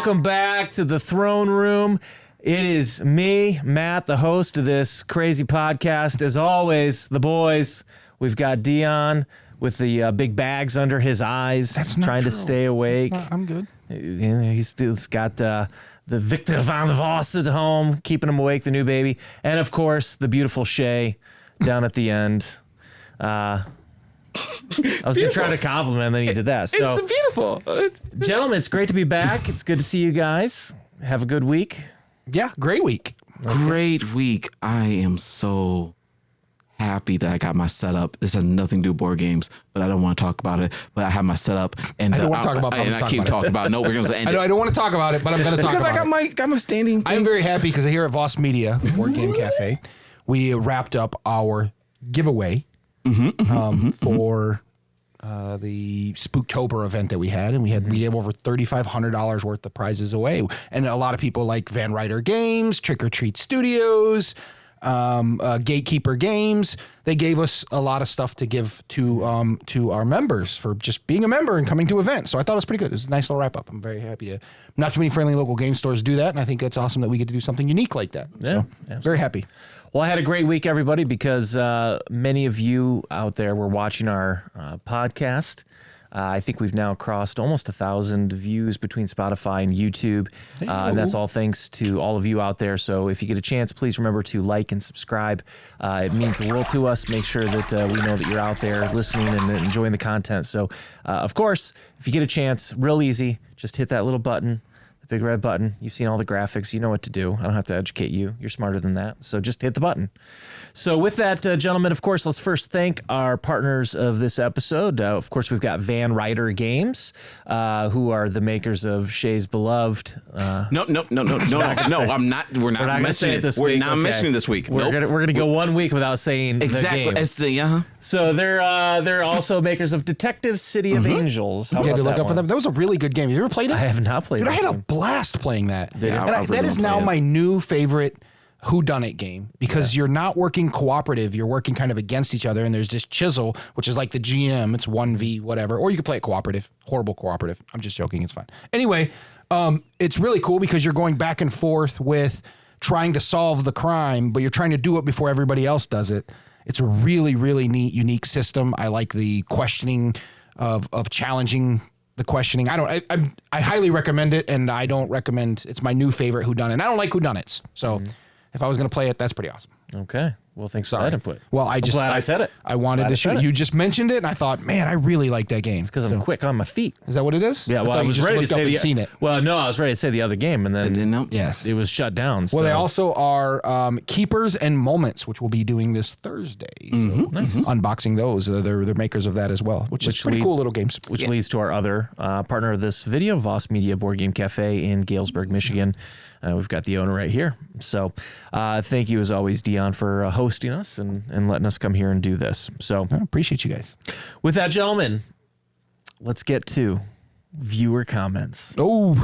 Welcome back to the throne room. It is me, Matt, the host of this crazy podcast. As always, the boys, we've got Dion with the big bags under his eyes, trying to stay awake. I'm good. He's got the Victor van der Vos at home, keeping him awake, the new baby. And, of course, the beautiful Shay down at the end. I was going to try to compliment, then he did that. So, it's beautiful. Gentlemen, it's great to be back. It's good to see you guys. Have a good week. Yeah, great week. Okay. Great week. I am so happy that I got my setup. This has nothing to do with board games, but I don't want to talk about it. But I have my setup, and I don't want to talk about it. And I keep talking about it. No, we're going to end it. I don't want to talk about it, but I'm going to talk about it. Because I got my standing things. I'm very happy because here at Voss Media, Board Game Cafe, we wrapped up our giveaway for the Spooktober event that we had, and we gave over $3,500 worth of prizes away, and a lot of people like Van Ryder Games, Trick or Treat Studios, Gatekeeper Games. They gave us a lot of stuff to give to our members for just being a member and coming to events. So I thought it was pretty good. It was a nice little wrap up. I'm very happy to. Not too many friendly local game stores do that, and I think it's awesome that we get to do something unique like that. Yeah, so, very happy. Well, I had a great week, everybody, because many of you out there were watching our podcast. I think we've now crossed almost 1,000 views between Spotify and YouTube, and that's all thanks to all of you out there. So if you get a chance, please remember to like and subscribe. It means the world to us. Make sure that we know that you're out there listening and enjoying the content. So, of course, if you get a chance, real easy, just hit that little button. Big red button. You've seen all the graphics. You know what to do. I don't have to educate you. You're smarter than that. So just hit the button. So with that, gentlemen, of course, let's first thank our partners of this episode. Of course, we've got Van Ryder Games, who are the makers of Shay's beloved. No, I'm not. We're not mentioning it this week. We're not mentioning this week. We're gonna go 1 week without saying exactly. The game. So they're also makers of Detective City of Angels. How about to look that up for them. That was a really good game. You ever played it? I have not played it. I had a blast playing that. That is now my new favorite whodunit game because you're not working cooperative. You're working kind of against each other, and there's this chisel, which is like the GM. It's 1v whatever, or you can play it cooperative. Horrible cooperative. I'm just joking. It's fine. Anyway, it's really cool because you're going back and forth with trying to solve the crime, but you're trying to do it before everybody else does it. It's a really, really neat, unique system. I like the questioning of challenging the questioning. I highly recommend it, and I don't recommend. It's my new favorite whodunit. And I don't like whodunits, so if I was going to play it, that's pretty awesome. Okay. Well, thanks for that input. Well, I'm glad I said it. I wanted to shoot. You just mentioned it, and I thought, man, I really like that game. It's because I'm quick on my feet. Is that what it is? Yeah. Well, I was ready to say seen it. Well, no, I was ready to say the other game, and then yes, it was shut down. Well, they also are Keepers and Moments, which we'll be doing this Thursday. So nice. Unboxing those. They're makers of that as well, which is pretty cool little games. Which leads to our other partner of this video, Voss Media Board Game Cafe in Galesburg, Michigan. We've got the owner right here. So thank you, as always, Dion, for hosting us and letting us come here and do this. So I appreciate you guys. With that, gentlemen, let's get to viewer comments. So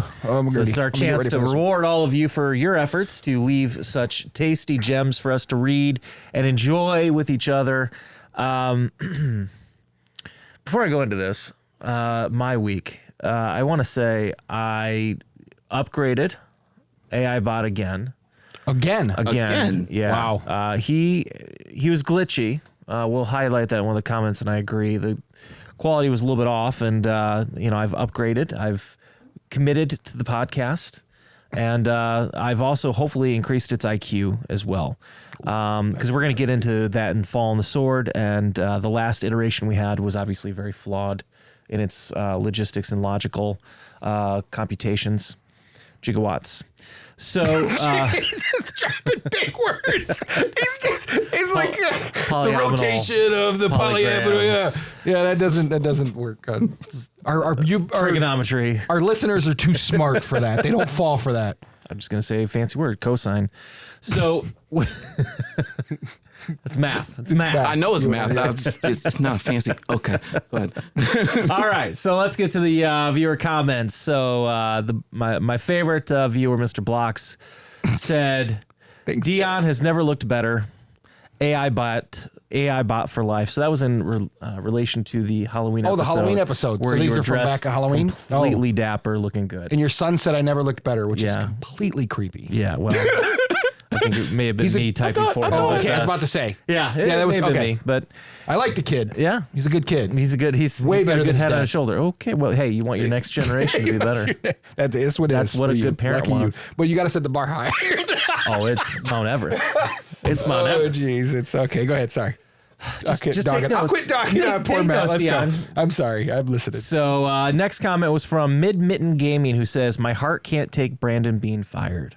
this is our chance to reward all of you for your efforts to leave such tasty gems for us to read and enjoy with each other. Before I go into this, my week, I want to say I upgraded AI Bot again. Again. Yeah. Wow. He was glitchy. We'll highlight that in one of the comments, and I agree. The quality was a little bit off, and I've upgraded. I've committed to the podcast, and I've also hopefully increased its IQ as well. Because we're going to get into that in Fall on the Sword, and the last iteration we had was obviously very flawed in its logistics and logical computations. Gigawatts. So dropping big words. He's like the rotation of the polyamino. Yeah, that doesn't work. Trigonometry. Our listeners are too smart for that. They don't fall for that. I'm just gonna say a fancy word, cosine. So it's math. It's math. I know it's math. It's not fancy. Okay, go ahead. All right, so let's get to the viewer comments. So my favorite viewer, Mr. Blocks, said, Dion has never looked better. AI Bot AI bot for life. So that was in relation to the Halloween episode. Oh, the Halloween episode. Where So you these were are from dressed back at Halloween? completely dapper, looking good. And your son said I never looked better, which is Yeah. completely creepy. Yeah, well, I think it may have been me typing for him. Oh, but, okay. I was about to say. yeah, that was may have been okay. me, but I like the kid. yeah. He's a good kid. He's Way got a better good than his head on dad. his shoulder. Okay, well, hey, you want your next generation to be better. That's what it That's is what for a you. good parent Lucky you. wants. But you got to set the bar high. Oh, it's Mount Everest. It's Mount Oh, Everest. jeez. It's okay. Go ahead. Sorry. Just I'll take I'll notes. quit talking. Take Poor Matt. notes, Let's Dion. go. I'm sorry. I'm listening. So next comment was from Mid Mitten Gaming, who says, "My heart can't take Brandon being fired."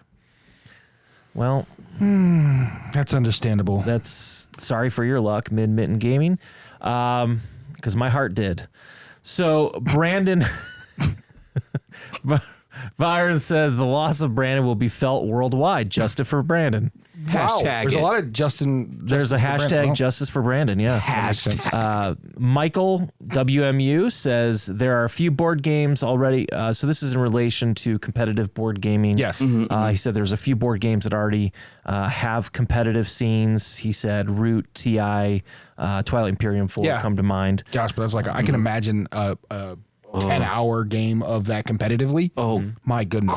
Well, That's understandable. that's sorry for your luck, Mid Mitten Gaming, because my heart did. So Brandon Byron says the loss of Brandon will be felt worldwide. Justice for Brandon. Wow. Hashtag There's it. a lot of Justin. There's a Justice for Brandon. hashtag Wow. Justice for Brandon. Yeah. That makes sense. Michael WMU says there are a few board games already. So this is in relation to competitive board gaming. Yes. He said there's a few board games that already have competitive scenes. He said Root, TI, Twilight Imperium 4 Yeah. come to mind. Gosh, but that's like I can imagine a 10-hour game of that competitively. Oh my goodness.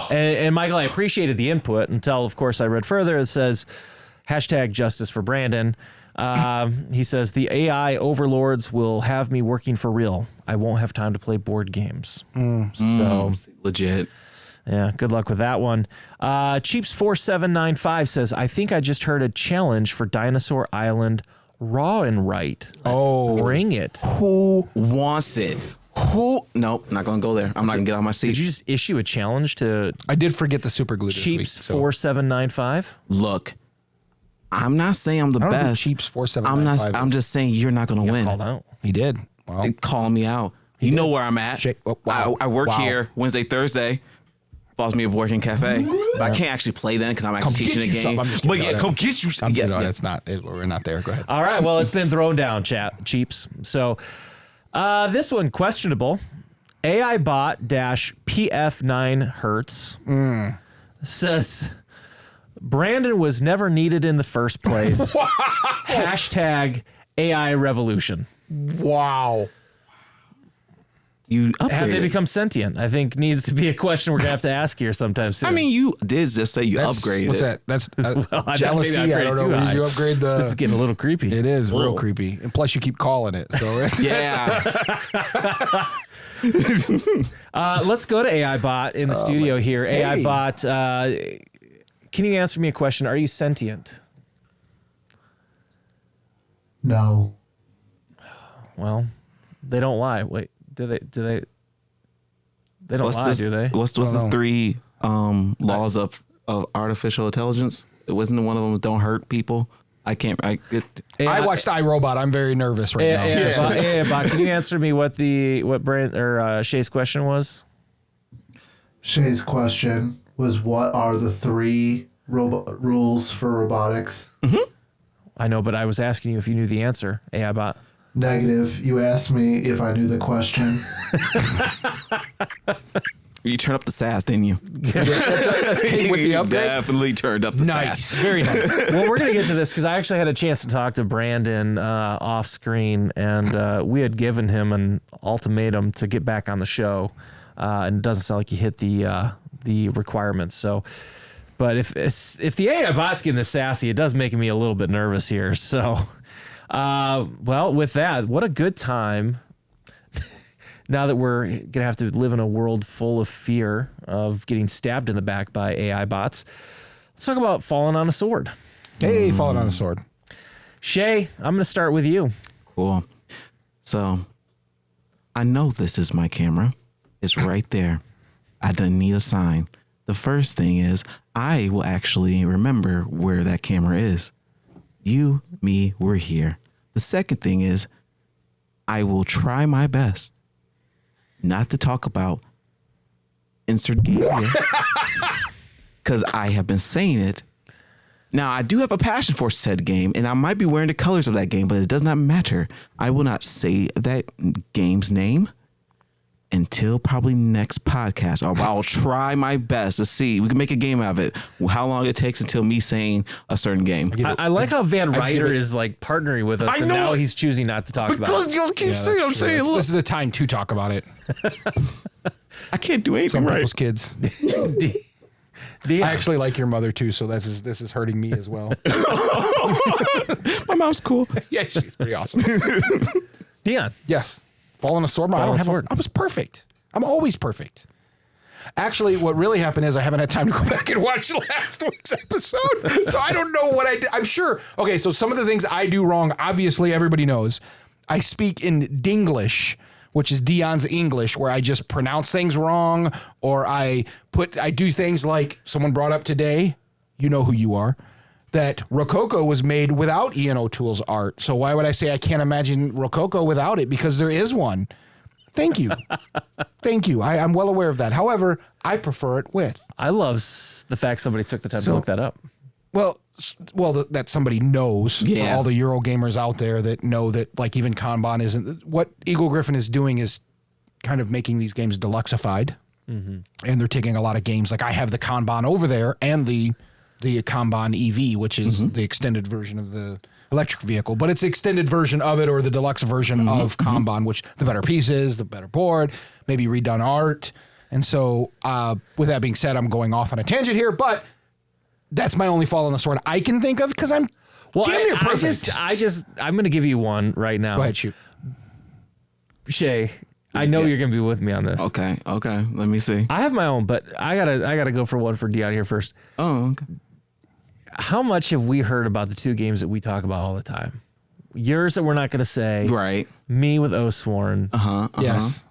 And Michael, I appreciated the input until, of course, I read further. It says hashtag Justice for Brandon. He says the AI overlords will have me working for real. I won't have time to play board games. So Legit. yeah, good luck with that one. Cheeps4795 says, I think I just heard a challenge for Dinosaur Island Raw and Right. Oh. Bring it. Who wants it? Who? Nope, not gonna go there. I'm not gonna get on my seat. Did you just issue a challenge to I did forget the super glue this week. So. Cheeps4795? Look, I'm not saying I'm the I don't know who best. Cheeps 4795 I'm not. is. I'm just saying you're not gonna win. Called out. He did. Wow. Call me out. You know where I'm at. Oh, wow. I work Wow. here Wednesday, Thursday. Follows me at working cafe. But I can't actually play then because I'm actually Come teaching get a you game. some. I'm just But kidding. yeah, come get you. I'm Yeah, kidding. yeah. It's not. We're not there. Go ahead. All right, well, it's been thrown down, Cheeps. So this one, questionable. AI bot -PF9 Hertz says Brandon was never needed in the first place. Hashtag AI revolution. Wow. You Have they upgraded. become sentient? I think needs to be a question we're going to have to ask here sometime soon. I mean, you did just say you That's, upgraded. What's that? That's Well, I jealousy. maybe I don't upgraded know. too high. Did you upgrade the? This is getting a little creepy. It is real creepy, and plus you keep calling it. So Yeah. Let's go to AI bot in the studio here. AI Hey. bot, can you answer me a question? Are you sentient? No. Well, they don't lie. Wait, do they? They don't lie, do they? What's don't the know. 3 laws of artificial intelligence? It wasn't one of them. Don't hurt people. I can't. I watched iRobot. I'm very nervous right now. AI bot, can you answer me what Brand or Shay's question was? Shay's question was, what are the 3 rules for robotics? I know, but I was asking you if you knew the answer. AI bot. Negative. You asked me if I knew the question. You turned up the sass, didn't you? That's Kate with the You upgrade. definitely turned up the Nice. sass. Very nice. Well, we're gonna get to this because I actually had a chance to talk to Brandon off screen, and we had given him an ultimatum to get back on the show, and it doesn't sound like he hit the requirements. So, but if the AI bot's getting this sassy, it does make me a little bit nervous here. So, well, with that, what a good time. Now that we're going to have to live in a world full of fear of getting stabbed in the back by AI bots, let's talk about falling on a sword. Hey, falling on the sword. Shay, I'm going to start with you. Cool. So, I know this is my camera. It's right there. I didn't need a sign. The first thing is I will actually remember where that camera is. You, me, we're here. The second thing is I will try my best not to talk about insert game here because I have been saying it. Now, I do have a passion for said game, and I might be wearing the colors of that game, but it does not matter. I will not say that game's name, until probably next podcast. I'll try my best to see. We can make a game out of it. How long it takes until me saying a certain game. I like how Van Ryder is like partnering with us, I and know. now he's choosing not to talk about Because it. you'll keep saying, I'm saying, look, This is the time to talk about it. I can't do anything Some right. people's kids. Dion, I actually like your mother too, so this is hurting me as well. My mom's cool. Yeah, she's pretty awesome. Dion, Yes. Fall on a sword. I don't have sword. I was perfect. I'm always perfect. Actually, what really happened is I haven't had time to go back and watch last week's episode. So I don't know what I did. I'm sure. Okay, so some of the things I do wrong, obviously everybody knows. I speak in Dinglish, which is Dion's English, where I just pronounce things wrong, or I do things like someone brought up today, you know who you are, that Rococo was made without Ian O'Toole's art. So why would I say I can't imagine Rococo without it? Because there is one. Thank you. Thank you. I'm well aware of that. However, I prefer it with. I love the fact somebody took the time to look that up. Well, that somebody knows. For Yeah. all the Euro gamers out there that know that, like, even Kanban isn't. What Eagle Griffin is doing is kind of making these games deluxeified. And they're taking a lot of games. Like, I have the Kanban over there and the Kanban EV, which is the extended version of the electric vehicle, but it's the extended version of it, or the deluxe version of Kanban, which the better pieces, the better board, maybe redone art. And so, with that being said, I'm going off on a tangent here, but that's my only fall on the sword I can think of, because I'm damn near perfect. I'm going to give you one right now. Go ahead, shoot. Shay, I know you're going to be with me on this. Okay. Let me see. I have my own, but I gotta go for one for Dion here first. Oh, okay. How much have we heard about the two games that we talk about all the time? Yours that we're not going to say. Right. Me with Oathsworn. Yes.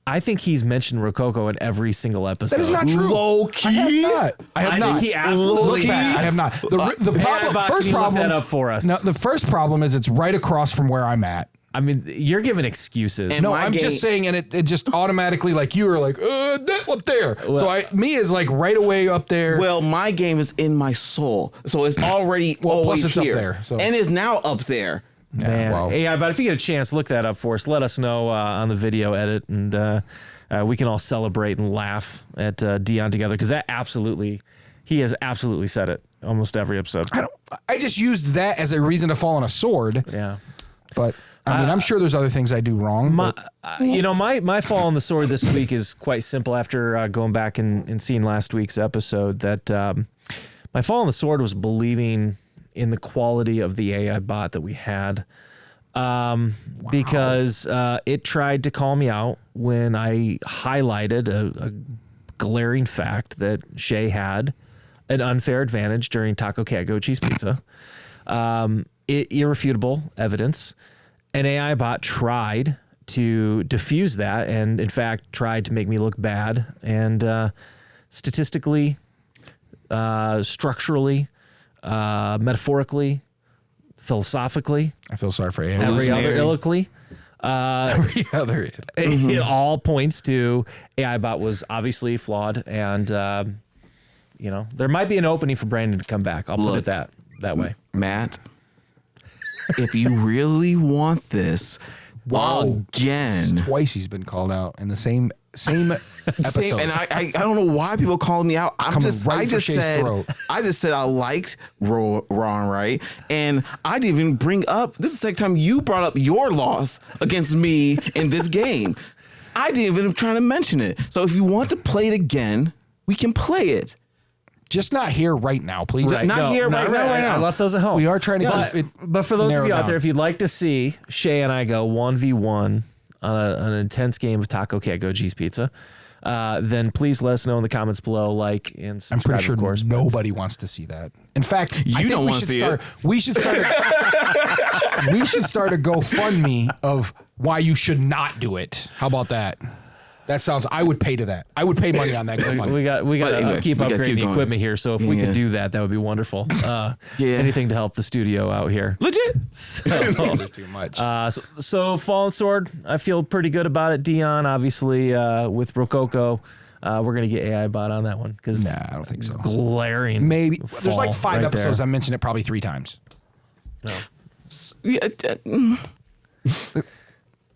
I think he's mentioned Rococo in every single episode. That is not true. Low key. I have not. I have I not. think he absolutely Look back. has. I have not. The problem, Bot, first can you look problem. that up for us? No, the first problem is it's right across from where I'm at. I mean, you're giving excuses. And No, my I'm game- just saying, and it just automatically, like, you were like, that up there. So me is like right away up there. Well, my game is in my soul, so it's already Well, plus always it's up here, there, so- and is now up there. Man. wow. Yeah, but if you get a chance, look that up for us. Let us know on the video edit, and we can all celebrate and laugh at Dion together, because he has absolutely said it almost every episode. I just used that as a reason to fall on a sword. Yeah. But I mean, I'm sure there's other things I do wrong. My, but my fall on the sword this week is quite simple. After going back and seeing last week's episode, that my fall on the sword was believing in the quality of the AI bot that we had, because it tried to call me out when I highlighted a glaring fact that Shay had an unfair advantage during Taco Cat Goat Cheese Pizza. Irrefutable evidence. An AI bot tried to diffuse that, and in fact tried to make me look bad, and statistically, structurally, metaphorically, philosophically, I feel sorry for AI. every other Hallucinatory. illically, Every other. it all points to AI bot was obviously flawed, and there might be an opening for Brandon to come back. I'll put it that way. Matt, if you really want this again, Twice he's been called out in the same episode. same, and I don't know why people calling me out. I Coming just right for Shay's throat. said I liked Ron, right? And I didn't even bring up, this is the second time you brought up your loss against me in this game. I didn't even try to mention it. So if you want to play it again, we can play it. Just not here right now, please. Right. Not here right now. I left those at home. We are trying to But, get it but for those of narrowed you out down. there, if you'd like to see Shay and I go 1v1 on an intense game of Taco Cat Goat Cheese Pizza, then please let us know in the comments below, like and I'm subscribe, pretty sure of course. nobody wants to see that. In fact, I think don't we wanna should see start. We should start. We should start a GoFundMe of why you should not do it. How about that? That sounds. I would pay to that. I would pay money on that GoFundMe. We got to anyway, keep we gotta upgrading keep the going. equipment here. So if we Yeah. could do that, that would be wonderful. Anything to help the studio out here. Legit. So, Too much. so Fallen Sword, I feel pretty good about it. Dion, obviously, with Rococo, we're gonna get AI bot on that one because Nah, I don't think so. glaring. Maybe there's like fall 5 right episodes. there. I mentioned it probably 3 times. Yeah,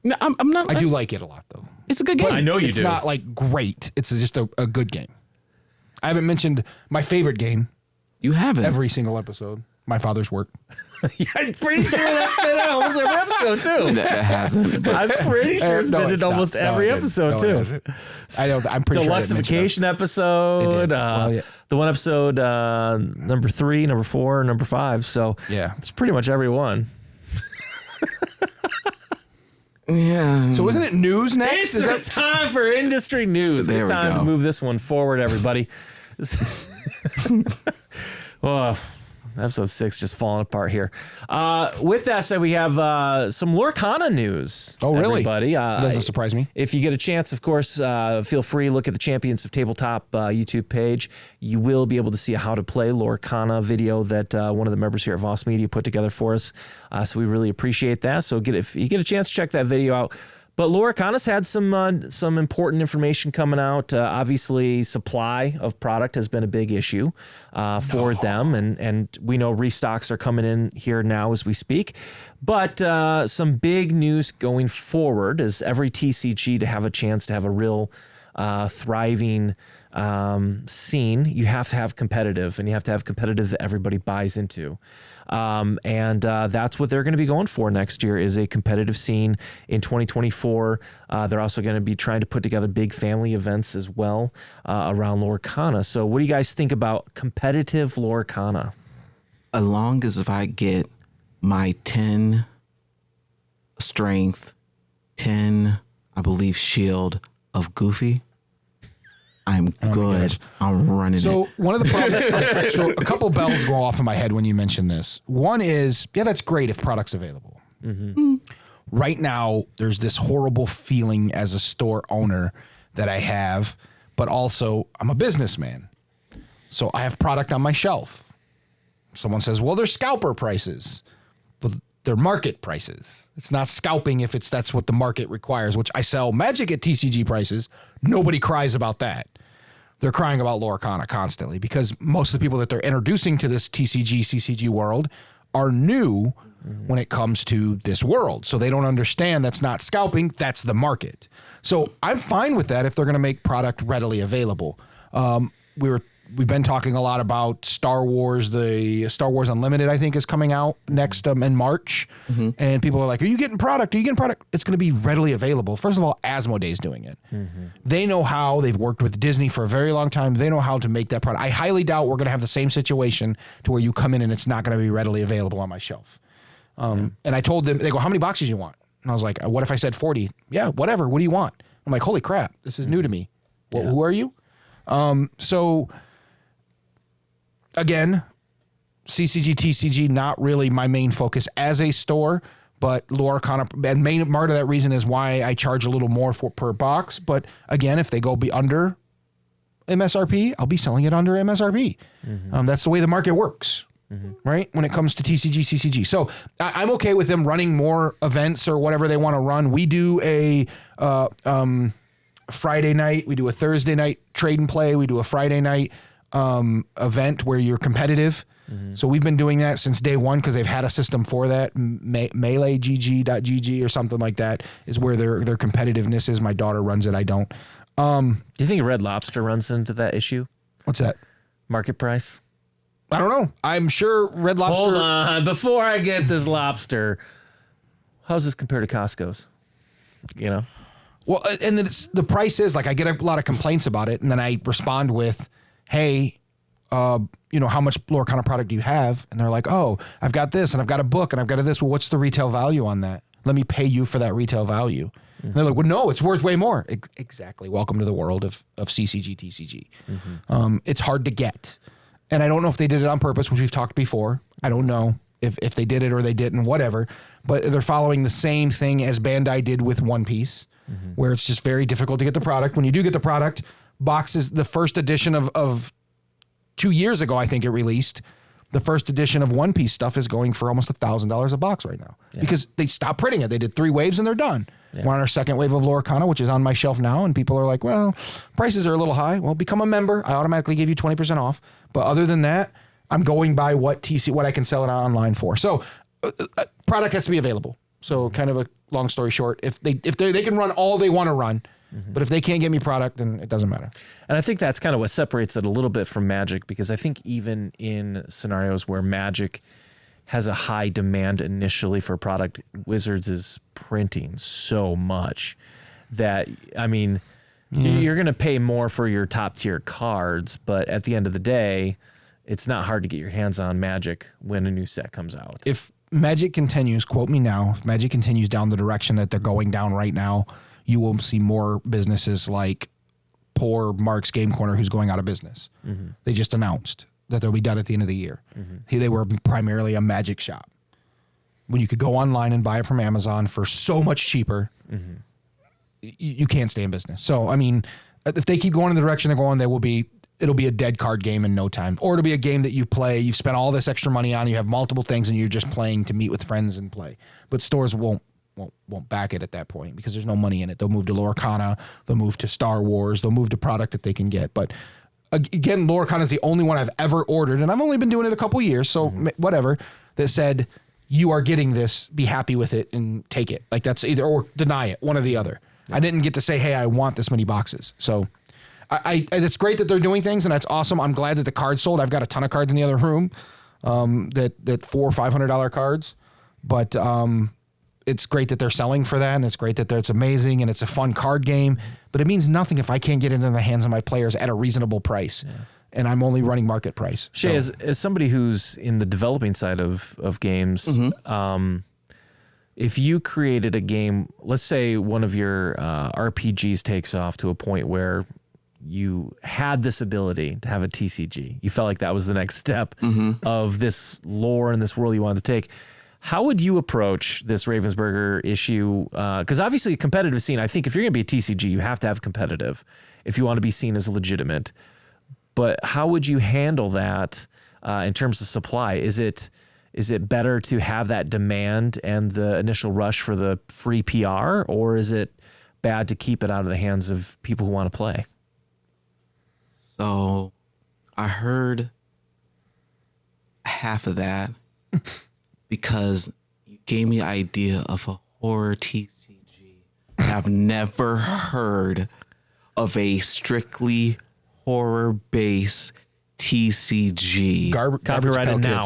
no, I'm not. I do like it a lot though. It's a good game. I know you It's do. not like great. It's just a good game. I haven't mentioned my favorite game You haven't. every single episode. My Father's Work. Yeah, I'm pretty sure that's been in almost every episode too. That hasn't. But I'm pretty sure it's been in not. almost No, every it didn't. episode No, it too. hasn't. I know. I'm pretty Deluxe sure. I didn't mention vacation episode. It did. Well, yeah. The one episode number 3, number 4, number 5. So Yeah. it's pretty much every one. Yeah. So isn't it news next? It's Is that time for industry news. There It's we time go. to move this one forward, everybody. Oh, episode 6 just falling apart here. With that said, we have some Lorcana news. Oh, really? Everybody. That doesn't surprise me. If you get a chance, of course, feel free to look at the Champions of Tabletop YouTube page. You will be able to see a how to play Lorcana video that one of the members here at Voss Media put together for us. So we really appreciate that. So if you get a chance, check that video out. But Lorcana's had some important information coming out. Obviously, supply of product has been a big issue for them, and we know restocks are coming in here now as we speak. But some big news going forward is every TCG to have a chance to have a real thriving scene, you have to have competitive, and you have to have competitive that everybody buys into. And that's what they're going to be going for next year is a competitive scene in 2024. They're also going to be trying to put together big family events as well around Lorcana. So what do you guys think about competitive Lorcana? As long as if I get my 10 strength, 10, I believe, shield of Goofy, I'm good. I'm running So it. one of the problems, so a couple bells go off in my head when you mention this. One is, yeah, that's great if product's available. Right now, there's this horrible feeling as a store owner that I have, but also I'm a businessman. So I have product on my shelf. Someone says, well, they're scalper prices. But they're market prices. It's not scalping if that's what the market requires, which I sell Magic at TCG prices. Nobody cries about that. They're crying about Lorcana constantly because most of the people that they're introducing to this TCG, CCG world are new when it comes to this world. So they don't understand that's not scalping, that's the market. So I'm fine with that if they're going to make product readily available. We've been talking a lot about Star Wars. The Star Wars Unlimited, I think, is coming out next in March. And people are like, are you getting product? Are you getting product? It's going to be readily available. First of all, Asmodee's doing it. They know how. They've worked with Disney for a very long time. They know how to make that product. I highly doubt we're going to have the same situation to where you come in and it's not going to be readily available on my shelf. And I told them, they go, how many boxes you want? And I was like, what if I said 40? Yeah, whatever. What do you want? I'm like, holy crap, this is new to me. Well, who are you? So... Again, CCG, TCG, not really my main focus as a store, but Lorcana, and main part of that reason is why I charge a little more per box. But again, if they go be under MSRP, I'll be selling it under MSRP. That's the way the market works, right? When it comes to TCG, CCG. So I'm okay with them running more events or whatever they want to run. We do a Friday night, we do a Thursday night trade and play, we do a Friday night event where you're competitive. So we've been doing that since day one because they've had a system for that. MeleeGG.gg or something like that is where their competitiveness is. My daughter runs it. I don't. Do you think Red Lobster runs into that issue? What's that? Market price? I don't know. I'm sure Red Lobster. Hold on. Before I get this lobster, how's this compared to Costco's? You know? Well, and then the price is like I get a lot of complaints about it, and then I respond with, hey, how much Lorcana product do you have? And they're like, oh, I've got this and I've got a book and I've got this. Well, what's the retail value on that? Let me pay you for that retail value. And they're like, well, no, it's worth way more. Exactly. Welcome to the world of CCG, TCG. It's hard to get. And I don't know if they did it on purpose, which we've talked before. I don't know if they did it or they didn't, whatever. But they're following the same thing as Bandai did with One Piece, where it's just very difficult to get the product. When you do get the product, boxes, the first edition of 2 years ago, I think it released, the first edition of One Piece stuff is going for almost $1,000 a box right now because they stopped printing it. They did 3 waves and they're done. We're on our second wave of Lorcana, which is on my shelf now. And people are like, well, prices are a little high. Well, become a member. I automatically give you 20% off. But other than that, I'm going by what I can sell it online for. So product has to be available. So kind of a long story short, if they can run all they want to run, But if they can't get me product, then it doesn't matter. And I think that's kind of what separates it a little bit from Magic, because I think even in scenarios where Magic has a high demand initially for a product, Wizards is printing so much that, I mean, you're going to pay more for your top tier cards, but at the end of the day, it's not hard to get your hands on Magic when a new set comes out. If Magic continues, quote me now, if Magic continues down the direction that they're going down right now, you will see more businesses like poor Mark's Game Corner, who's going out of business. They just announced that they'll be done at the end of the year. They were primarily a Magic shop. When you could go online and buy it from Amazon for so much cheaper, you can't stay in business. So, I mean, if they keep going in the direction they're going, it'll be a dead card game in no time. Or it'll be a game that you play, you've spent all this extra money on, you have multiple things, and you're just playing to meet with friends and play. But stores won't back it at that point because there's no money in it. They'll move to Lorcana, they'll move to Star Wars, they'll move to product that they can get. But again, Lorcana is the only one I've ever ordered, and I've only been doing it a couple years, so whatever, that said, you are getting this, be happy with it and take it. Like that's either, or deny it, one or the other. I didn't get to say, hey, I want this many boxes. So it's great that they're doing things, and that's awesome. I'm glad that the cards sold. I've got a ton of cards in the other room, that $400 or $500 cards, but it's great that they're selling for that, and it's great that it's amazing, and it's a fun card game, but it means nothing if I can't get it in the hands of my players at a reasonable price, and I'm only running market price. Shay, as somebody who's in the developing side of games, if you created a game, let's say one of your RPGs takes off to a point where you had this ability to have a TCG, you felt like that was the next step of this lore and this world you wanted to take, how would you approach this Ravensburger issue? Because obviously competitive scene, I think if you're going to be a TCG, you have to have competitive if you want to be seen as legitimate. But how would you handle that in terms of supply? Is it better to have that demand and the initial rush for the free PR, or is it bad to keep it out of the hands of people who want to play? So I heard half of that because you gave me the idea of a horror TCG. I've never heard of a strictly horror-based TCG. Copyrighted now.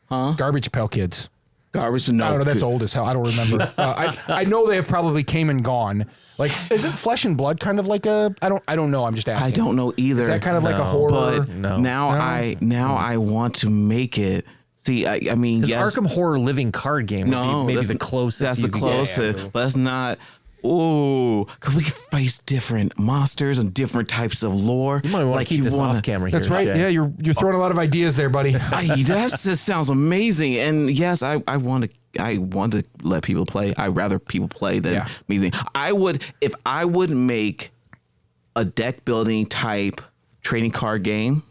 Huh? Garbage Pail Kids. Garbage? No. I don't know. That's old as hell. I don't remember. I know they have probably came and gone. Like, isn't Flesh and Blood kind of like a? I don't know. I'm just asking. I don't know either. Is that kind of like a horror? But now I want to make it. See, I mean, yes. Arkham Horror Living Card Game would be maybe the closest. That's the closest, but that's not. Oh, because we can face different monsters and different types of lore. You might want to keep this off camera here. That's right. Shay. Yeah, you're throwing a lot of ideas there, buddy. That just sounds amazing. And yes, I want to let people play. I'd rather people play than me. If I would make a deck building type trading card game,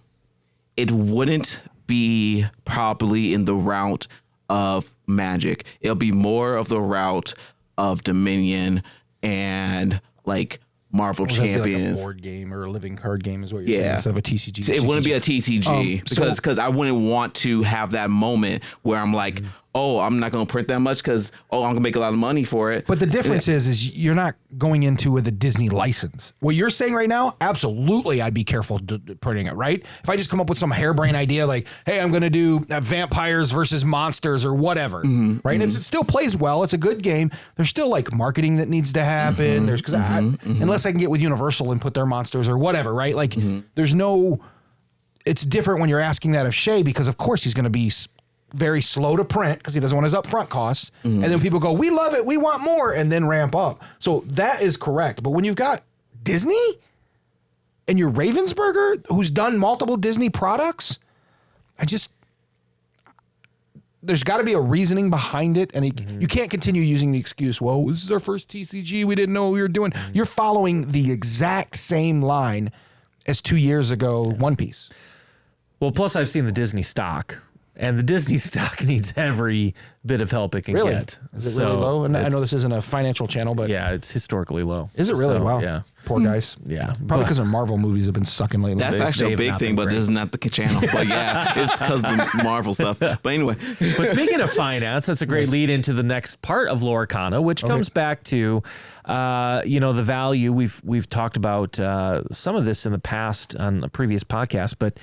it wouldn't be probably in the route of Magic. It'll be more of the route of Dominion and like Marvel Champions. Like a board game or a living card game is what you're saying, instead of a TCG. It wouldn't be a TCG because I wouldn't want to have that moment where I'm like, oh, I'm not going to print that much because, I'm going to make a lot of money for it. But the difference is you're not going into with a Disney license. What you're saying right now, absolutely, I'd be careful printing it, right? If I just come up with some harebrained idea like, hey, I'm going to do vampires versus monsters or whatever, right? And it still plays well. It's a good game. There's still like marketing that needs to happen. There's unless I can get with Universal and put their monsters or whatever, right? Like there's no, it's different when you're asking that of Shay because of course he's going to be very slow to print because he doesn't want his upfront costs. And then people go, we love it, we want more, and then ramp up. So that is correct. But when you've got Disney and you're Ravensburger, who's done multiple Disney products, there's got to be a reasoning behind it. And you can't continue using the excuse, well, this is our first TCG, we didn't know what we were doing. You're following the exact same line as 2 years ago, One Piece. Well, plus I've seen the Disney stock. and the Disney stock needs every bit of help it can Really? get. Is it really low? And I know it's- this isn't a financial channel, but Yeah, it's historically low. is it really? So, Wow. Yeah. Poor guys. Yeah. Probably because their Marvel movies have been sucking lately. That's actually a they've big not thing, been but great. this is not the channel. But yeah, it's because of the Marvel stuff. But anyway, But speaking of finance, that's a great lead into the next part of Lorcana, which comes back to, the value. We've talked about some of this in the past on a previous podcast, but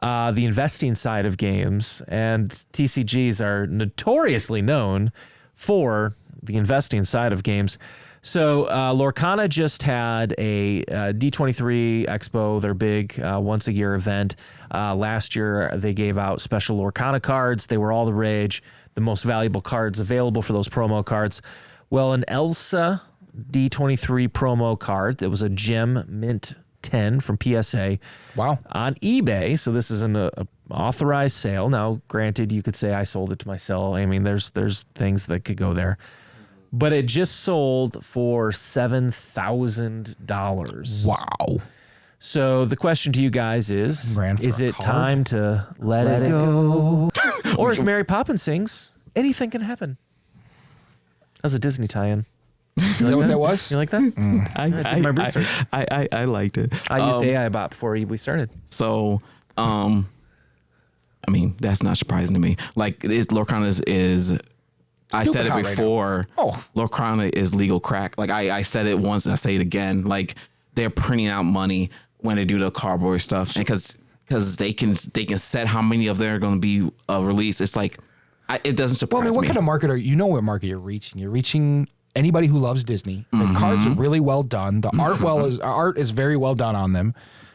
the investing side of games, and TCGs are notoriously known for the investing side of games. So Lorcana just had a D23 Expo, their big once a year event. Last year, they gave out special Lorcana cards. They were all the rage, the most valuable cards available for those promo cards. Well, an Elsa D23 promo card that was a gem mint 10 from PSA. Wow. On eBay. So this is an authorized sale. Now, granted, you could say I sold it to myself. I mean, there's things that could go there. But it just sold for $7,000. Wow. So the question to you guys is $7,000 for a it card? time to let it go? Or as Mary Poppins sings, anything can happen. That's a Disney tie-in. Is that what that was? You like that? I did my research. I liked it. I used AI bot before we started. So, I mean, that's not surprising to me. Like, Lorcana is I said it hot right before. Oh. Lorcana is legal crack. Like, I said it once and I say it again. Like, they're printing out money when they do the cardboard stuff, because they can set how many of them are going to be released. It's like, it doesn't surprise Well, I mean, what me. kind of market what market you're reaching? You're reaching anybody who loves Disney. The cards are really well done. The art is very well done on them.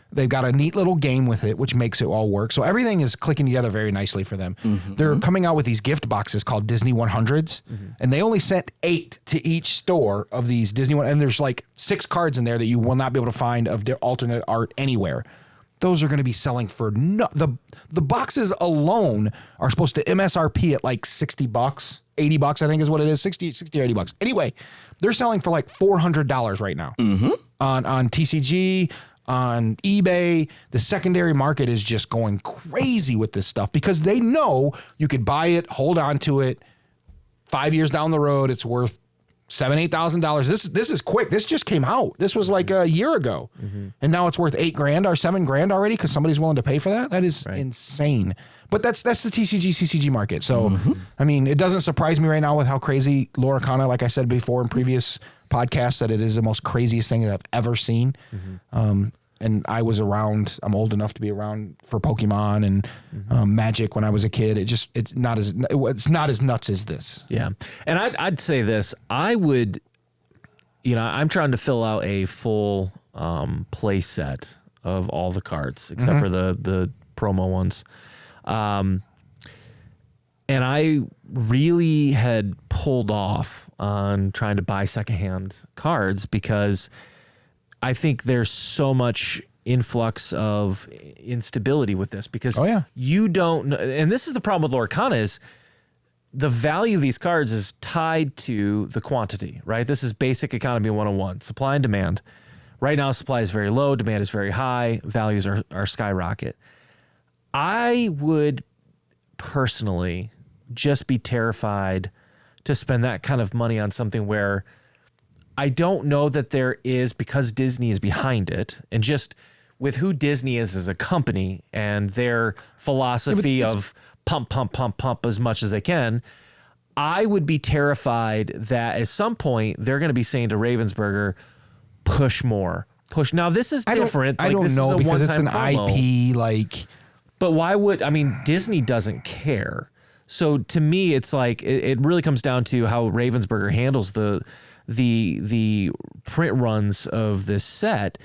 They've got a neat little game with it, which makes it all work. So everything is clicking together very nicely for them. They're coming out with these gift boxes called Disney 100s, and they only sent 8 to each store of these Disney one. And there's like 6 cards in there that you will not be able to find of their alternate art anywhere. Those are going to be selling for the boxes alone are supposed to MSRP at like $60, $80, I think is what it is, 60 or $80. Anyway, they're selling for like $400 right now on TCG, on eBay. The secondary market is just going crazy with this stuff because they know you could buy it, hold on to it. 5 years down the road, it's worth $7,000-$8,000. This is quick. This just came out. This was like a year ago, and now it's worth $8,000 or $7,000 already because somebody's willing to pay for that. That is insane. But that's the TCG CCG market. So I mean, it doesn't surprise me right now with how crazy Lorcana, like I said before in previous podcasts, that it is the most craziest thing that I've ever seen. And I was around. I'm old enough to be around for Pokemon and Magic when I was a kid. It's not as nuts as this. Yeah. And I'd say this. I would, I'm trying to fill out a full play set of all the cards except for the promo ones. And I really had pulled off on trying to buy secondhand cards because I think there's so much influx of instability with this because you don't know. And this is the problem with Lorcana is the value of these cards is tied to the quantity, right? This is basic economy 101, supply and demand. Right now, supply is very low, demand is very high, values are skyrocket. I would personally just be terrified to spend that kind of money on something where I don't know that there is, because Disney is behind it, and just with who Disney is as a company and their philosophy of pump as much as they can, I would be terrified that at some point they're going to be saying to Ravensburger, push more. Now, this is different. I don't know because it's an promo. IP, like... But why would, Disney doesn't care. So to me, it's like, it really comes down to how Ravensburger handles the print runs of this set.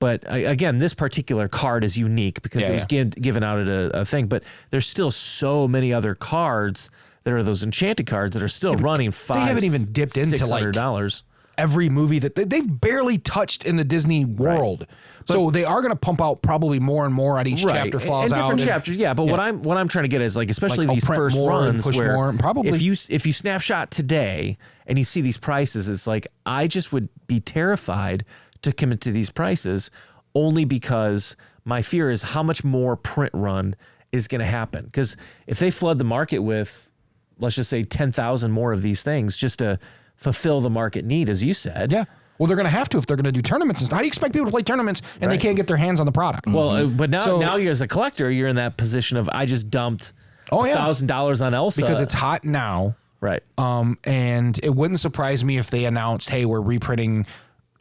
But again, this particular card is unique because it was given out at a thing, but there's still so many other cards that are those enchanted cards that are still running $500, they haven't even dipped into $600. Every movie that they've barely touched in the Disney world. So they are going to pump out probably more and more at each chapter falls and out. different chapters, But what I'm trying to get is like, especially Like, these print first more and runs push where more, probably. if you snapshot today and you see these prices, it's like, I just would be terrified to commit to these prices only because my fear is how much more print run is going to happen. Because if they flood the market with, let's just say 10,000 more of these things just to fulfill the market need, as you said. Yeah. Well, they're going to have to if they're going to do tournaments. How do you expect people to play tournaments and they can't get their hands on the product? Well, but now you're as a collector, you're in that position of I just dumped $1,000 on Elsa. Because it's hot now. Right. And it wouldn't surprise me if they announced, hey, we're reprinting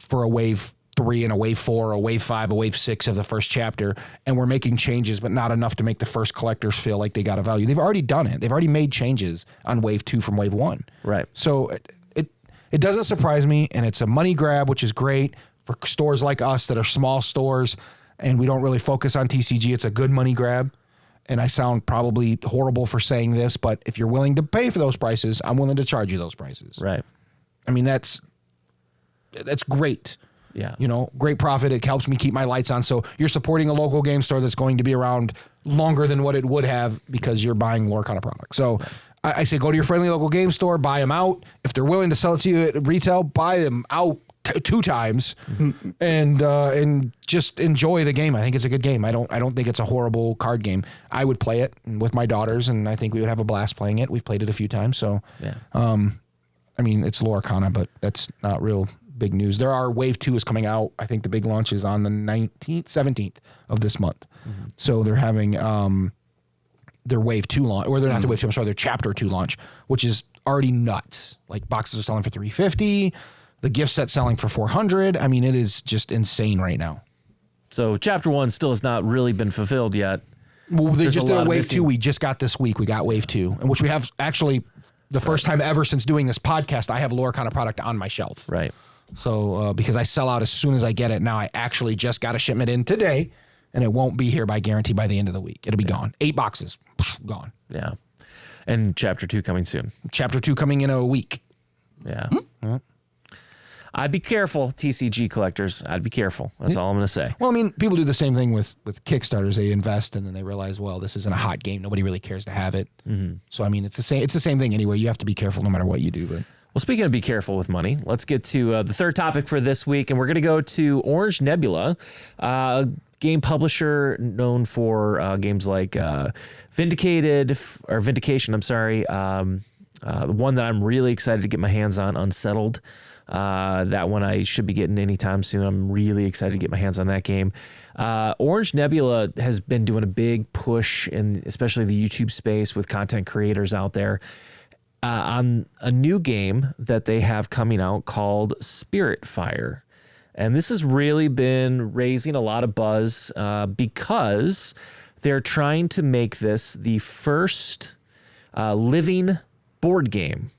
for a wave 3 and a wave 4, a wave 5, a wave 6 of the first chapter, and we're making changes, but not enough to make the first collectors feel like they got a value. They've already done it. They've already made changes on wave 2 from wave 1. Right. So it doesn't surprise me, and it's a money grab, which is great for stores like us that are small stores, and we don't really focus on TCG. It's a good money grab. And I sound probably horrible for saying this, but if you're willing to pay for those prices, I'm willing to charge you those prices. Right. I mean, that's great. Yeah. You know, great profit. It helps me keep my lights on. So you're supporting a local game store that's going to be around longer than what it would have because you're buying Lorcana products. So I say go to your friendly local game store, buy them out. If they're willing to sell it to you at retail, buy them out 2 times and just enjoy the game. I think it's a good game. I don't think it's a horrible card game. I would play it with my daughters, and I think we would have a blast playing it. We've played it a few times. So, I mean, it's Lorcana, but that's not real big news. There are Wave 2 is coming out. I think the big launch is on the 17th of this month. So they're having their Wave 2 launch, or they're not the Wave 2, I'm sorry, their Chapter 2 launch, which is already nuts. Like boxes are selling for $350. The gift set selling for $400. I mean, it is just insane right now. So Chapter 1 still has not really been fulfilled yet. Well, they just did a Wave 2 we just got this week. We got Wave 2, in which we have actually the first time ever since doing this podcast, I have Lorcana product on my shelf. Right. So because I sell out as soon as I get it. Now I actually just got a shipment in today, and it won't be here by guarantee by the end of the week. It'll be gone. 8 boxes, gone. Yeah. And Chapter 2 coming soon. Chapter 2 coming in a week. Yeah. I'd be careful, TCG collectors. I'd be careful. That's all I'm going to say. Well, I mean, people do the same thing with Kickstarters. They invest and then they realize, well, this isn't a hot game. Nobody really cares to have it. So, I mean, it's the same thing anyway. You have to be careful no matter what you do. But well, speaking of be careful with money, let's get to the third topic for this week. And we're going to go to Orange Nebula, game publisher known for games like Vindication, I'm sorry. The one that I'm really excited to get my hands on, Unsettled. That one I should be getting anytime soon. I'm really excited to get my hands on that game. Orange Nebula has been doing a big push in especially the YouTube space with content creators out there on a new game that they have coming out called Spirit Fire. And this has really been raising a lot of buzz because they're trying to make this the first living board game.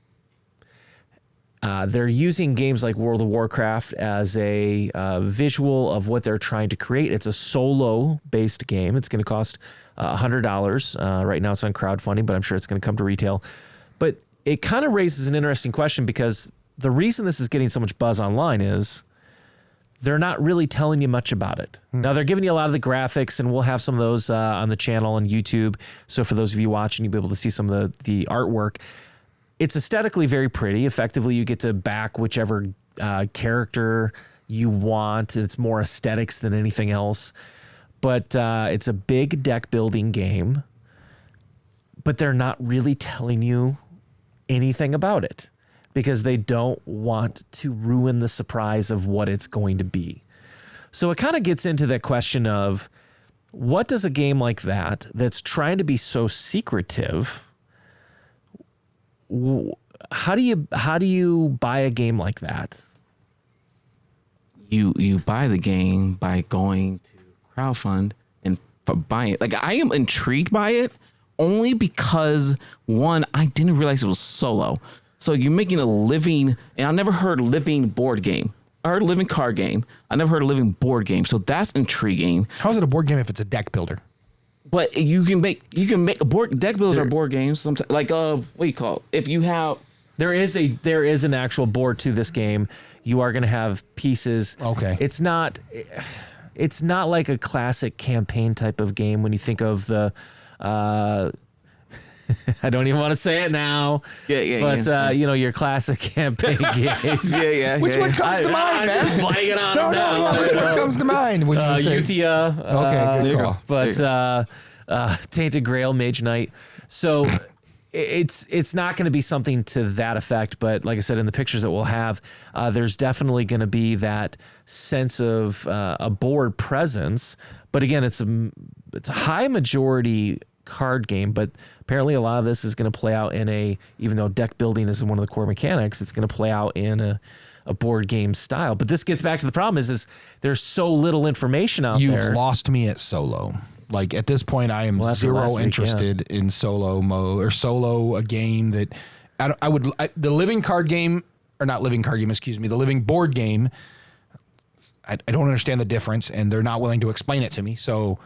They're using games like World of Warcraft as a visual of what they're trying to create. It's a solo-based game. It's going to cost $100. Right now it's on crowdfunding, but I'm sure it's going to come to retail. But it kind of raises an interesting question because the reason this is getting so much buzz online is they're not really telling you much about it. Now, they're giving you a lot of the graphics, and we'll have some of those on the channel on YouTube. So for those of you watching, you'll be able to see some of the artwork. It's aesthetically very pretty. Effectively, you get to back whichever character you want. It's more aesthetics than anything else. But it's a big deck building game. But they're not really telling you anything about it because they don't want to ruin the surprise of what it's going to be. So it kind of gets into that question of what does a game like that that's trying to be so secretive, how do you buy a game like that? You buy the game by going to crowdfund and buying it. Like, I am intrigued by it only because, one, I didn't realize it was solo. So you're making a living, and I never heard living board game. I heard living card game. I never heard a living board game. So that's intriguing. how is it a board game if it's a deck builder? But you can make a board deck builders are board games sometimes. Like what do you call it? If you have there is an actual board to this game. You are going to have pieces. Okay. It's not like a classic campaign type of game when you think of the I don't even want to say it now. But you know, your classic campaign games. Which one comes to mind, man? I'm just blanking on them now. Which one comes to mind when you say Euthia. Okay, good call. But Tainted Grail, Mage Knight. So it's not going to be something to that effect. But like I said, in the pictures that we'll have, there's definitely going to be that sense of a board presence. But again, it's a high majority card game, but apparently a lot of this is going to play out in even though deck building is one of the core mechanics, it's going to play out in a board game style. But this gets back to the problem is there's so little information out there. You've lost me at solo. Like at this point, I am zero interested in solo mode or solo a game that the living card game or not living card game, excuse me, the living board game. I don't understand the difference, and they're not willing to explain it to me. So,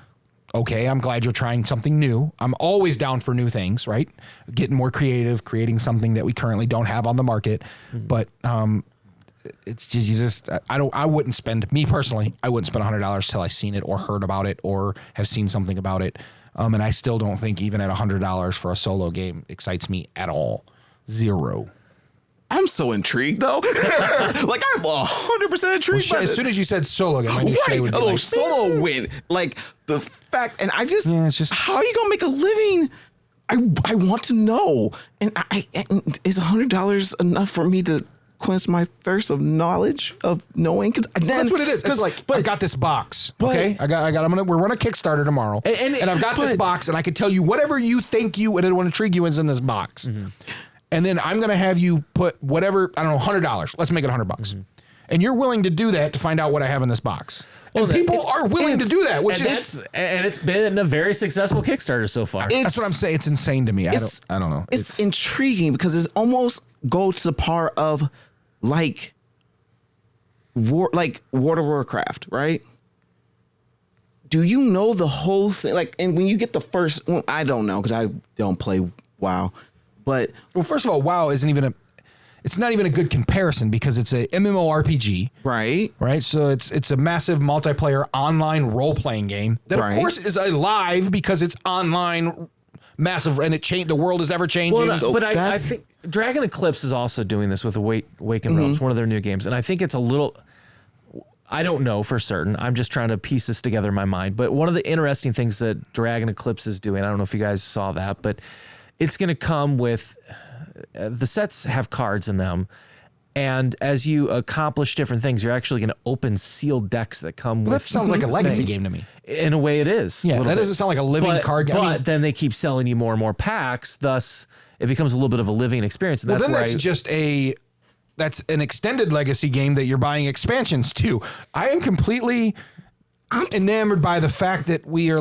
okay, I'm glad you're trying something new. I'm always down for new things, right? Getting more creative, creating something that we currently don't have on the market. Mm-hmm. But it's just I wouldn't spend, me personally, I wouldn't spend $100 till I seen it or heard about it or have seen something about it. And I still don't think even at $100 for a solo game excites me at all. Zero. I'm so intrigued though. Like I'm 100% intrigued. Well, as soon as you said solo game, I knew Shay would be like, solo win. Like the fact, and I just, it's just how are you gonna make a living? I want to know. And is $100 enough for me to quench my thirst of knowledge of knowing? Because that's what it is. It's like, I've got this box. Okay, we're running a Kickstarter tomorrow, and I've got this box, and I can tell you whatever you think and it will intrigue you is in this box. Mm-hmm. And then I'm going to have you put whatever, I don't know, $100. Let's make it $100. Mm-hmm. And you're willing to do that to find out what I have in this box. Well, and people are willing to do that, which is... And it's been a very successful Kickstarter so far. That's what I'm saying. It's insane to me. I don't know. It's intriguing because it almost goes to the part of like World of Warcraft, right? Do you know the whole thing? Like, and when you get the first... Well, I don't know because I don't play WoW. But first of all, WoW it's not even a good comparison because it's a MMORPG. Right. So it's a massive multiplayer online role-playing game that of course is alive because it's online massive and the world is ever changing. Well, but I think Dragon Eclipse is also doing this with Awakened Realms, one of their new games. And I think it's a little, I don't know for certain. I'm just trying to piece this together in my mind. But one of the interesting things that Dragon Eclipse is doing, I don't know if you guys saw that, but it's going to come with, the sets have cards in them. And as you accomplish different things, you're actually going to open sealed decks that come with. That sounds like a legacy game to me. In a way it is. Yeah, that doesn't sound like a living card game. But then they keep selling you more and more packs. Thus, it becomes a little bit of a living experience. And that's an extended legacy game that you're buying expansions to. I am completely enamored by the fact that we're